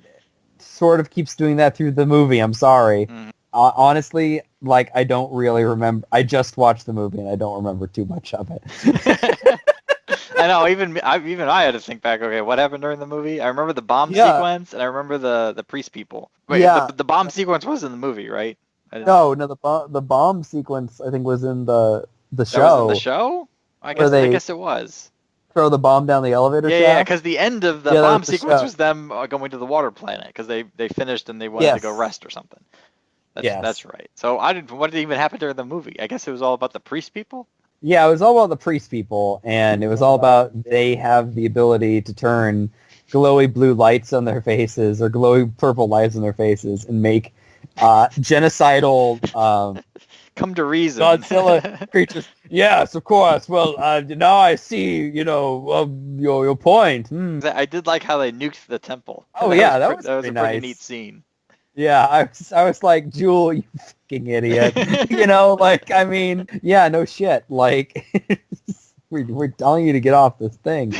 sort of keeps doing that through the movie. I'm sorry. Honestly, like, I don't really remember. I just watched the movie and I don't remember too much of it. I know. Even I had to think back. Okay, what happened during the movie? I remember the bomb sequence, and I remember the priest people. Wait, the bomb sequence was in the movie, right? No, the bomb sequence I think was in the show. That was in the show? I guess it was. Throw the bomb down the elevator shaft? Yeah, because the end of the bomb sequence was them going to the water planet because they finished and they wanted to go rest or something. That's right. So what did even happen during the movie? I guess it was all about the priest people? Yeah, it was all about the priest people, and it was all about they have the ability to turn glowy blue lights on their faces or glowy purple lights on their faces and make genocidal come to reason Godzilla creatures. Yes, of course. Well, now I see, your point. I did like how they nuked the temple. Oh, that was a pretty neat scene. Yeah, I was like, Jewel, you fucking idiot. No shit. Like, we're telling you to get off this thing,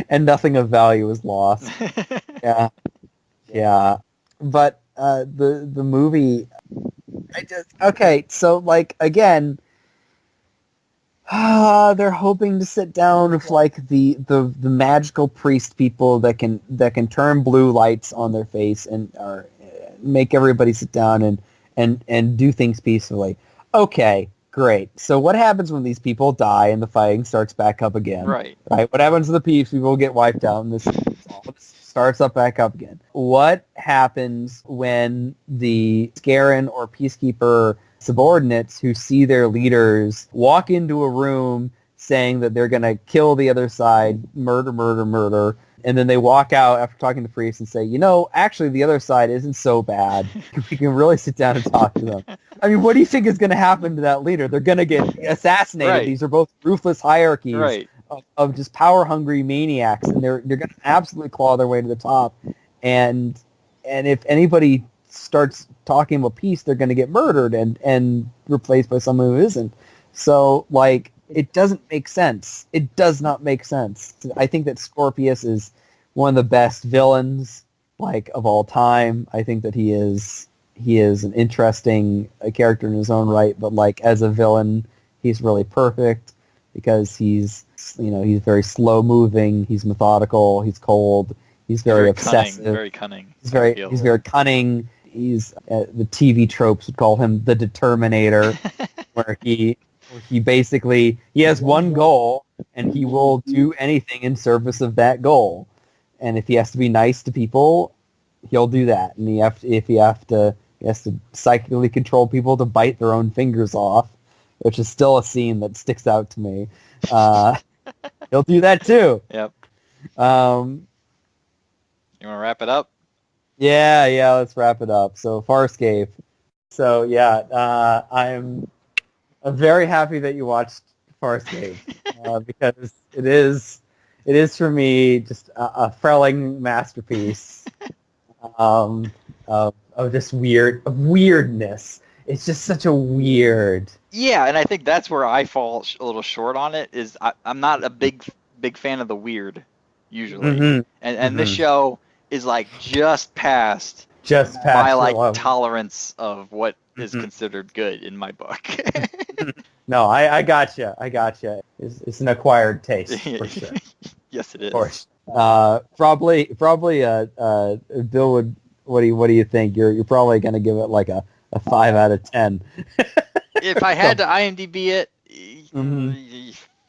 and nothing of value is lost. Yeah. But the movie, so like again, they're hoping to sit down with like the magical priest people that can turn blue lights on their face and make everybody sit down and do things peacefully. Okay, great. So what happens when these people die and the fighting starts back up again? Right. What happens to the peace people get wiped out and this starts up back up again? What happens when the Scaran or Peacekeeper subordinates who see their leaders walk into a room saying that they're going to kill the other side, murder, and then they walk out after talking to priests and say, actually the other side isn't so bad. We can really sit down and talk to them. I mean, what do you think is going to happen to that leader? They're going to get assassinated. Right. These are both ruthless hierarchies of just power-hungry maniacs, and they're going to absolutely claw their way to the top. And if anybody starts talking about peace, they're going to get murdered and replaced by someone who isn't. So, like, it doesn't make sense. It does not make sense. I think that Scorpius is one of the best villains, like, of all time. I think that he is an interesting character in his own right, but like as a villain, he's really perfect because he's very slow moving, he's methodical, he's cold, he's very obsessive, very cunning. He's very cunning. He's the TV tropes would call him the Determinator, where he basically has one goal and he will do anything in service of that goal. And if he has to be nice to people, he'll do that. And he has to psychically control people to bite their own fingers off, which is still a scene that sticks out to me. He'll do that too. Yep. You want to wrap it up? Yeah, let's wrap it up. So Farscape. So yeah, I'm very happy that you watched Farscape because it is for me just a Frelling masterpiece of just weirdness. It's just such a weird. Yeah, and I think that's where I fall a little short on it. Is I'm not a big fan of the weird usually, and this show is like just past my like tolerance of what is considered good in my book. No, I gotcha. It's an acquired taste for sure. Yes, it is. Of course. Probably. Bill would. What do you think? You're probably gonna give it like a 5 out of 10. If I had to IMDb it,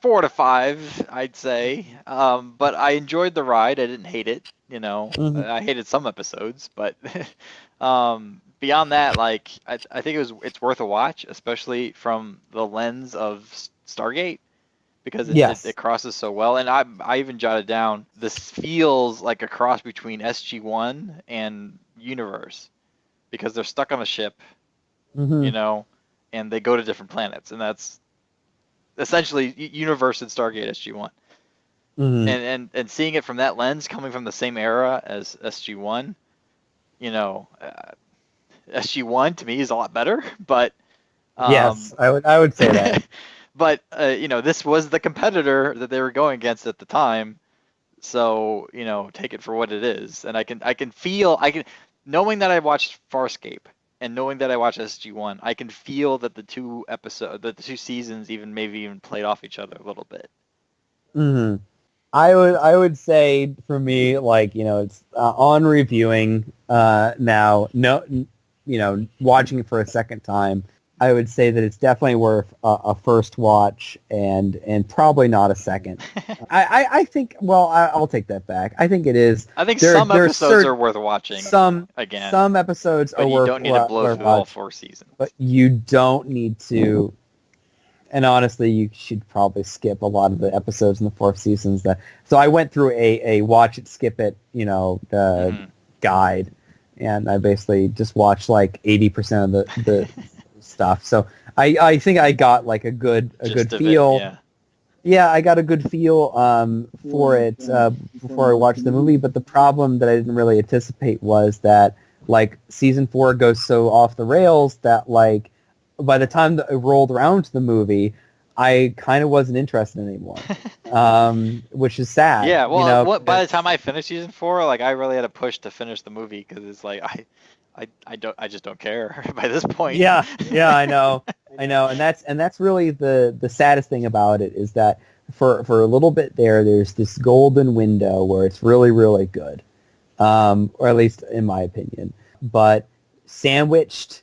4 to 5, I'd say. But I enjoyed the ride. I didn't hate it. I hated some episodes, but beyond that, like I think it's worth a watch, especially from the lens of Stargate. because Yes. it crosses so well. And I even jotted down, this feels like a cross between SG-1 and Universe, because they're stuck on a ship, Mhm. and they go to different planets, and that's essentially Universe and Stargate SG-1. Mhm. And seeing it from that lens, coming from the same era as SG-1, SG-1 to me is a lot better, but Yes, I would say that. but this was the competitor that they were going against at the time, so take it for what it is. And I can feel, knowing that I watched Farscape and knowing that I watched SG-1, I can feel that the two seasons maybe even played off each other a little bit. Hmm. I would say for me, like, it's on reviewing now. No, watching it for a second time, I would say that it's definitely worth a first watch and probably not a second. I think. Well, I'll take that back. I think it is. I think some episodes are worth watching. Some episodes but are you worth. Don't need to blow through all 4 seasons. But you don't need to. And honestly, you should probably skip a lot of the episodes in the 4th seasons. So I went through a watch it, skip it, guide, and I basically just watched like 80% of the stuff. So I think I got like a good feel. Yeah, I got a good feel for it before I watched the movie. But the problem that I didn't really anticipate was that like season 4 goes so off the rails that like, by the time that it rolled around to the movie, I kind of wasn't interested anymore, which is sad. Yeah, well, by the time I finished season 4, like I really had to push to finish the movie because it's like I just don't care by this point. Yeah, I know, and that's really the saddest thing about it is that for a little bit there's this golden window where it's really, really good, or at least in my opinion, but sandwiched,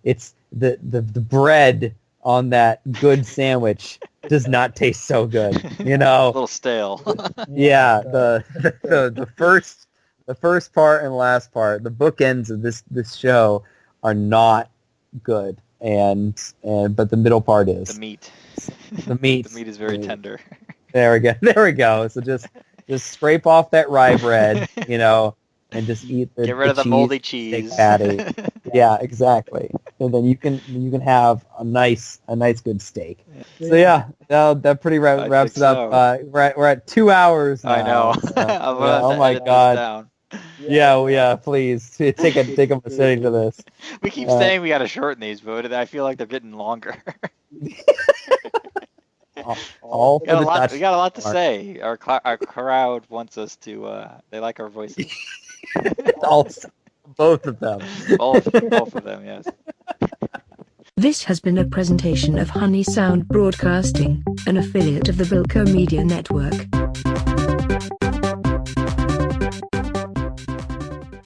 it's the bread on that good sandwich does not taste so good, A little stale. Yeah, the first part and last part, the bookends of this show are not good, but the middle part is. The meat. The meat. The meat is very tender. There we go. So just scrape off that rye bread, and just eat the Get rid of the moldy cheese. Patty. Yeah, exactly. And then you can have a nice good steak. So yeah, that pretty wraps it up. We're at 2 hours now. I know. So, oh my god. Yeah, please take a sitting to this. We keep saying we got to shorten these, but I feel like they're getting longer. We got a lot to say. Our crowd wants us to. They like our voices. Both of them. Both of them, yes. This has been a presentation of Honey Sound Broadcasting, an affiliate of the Bilko Media Network.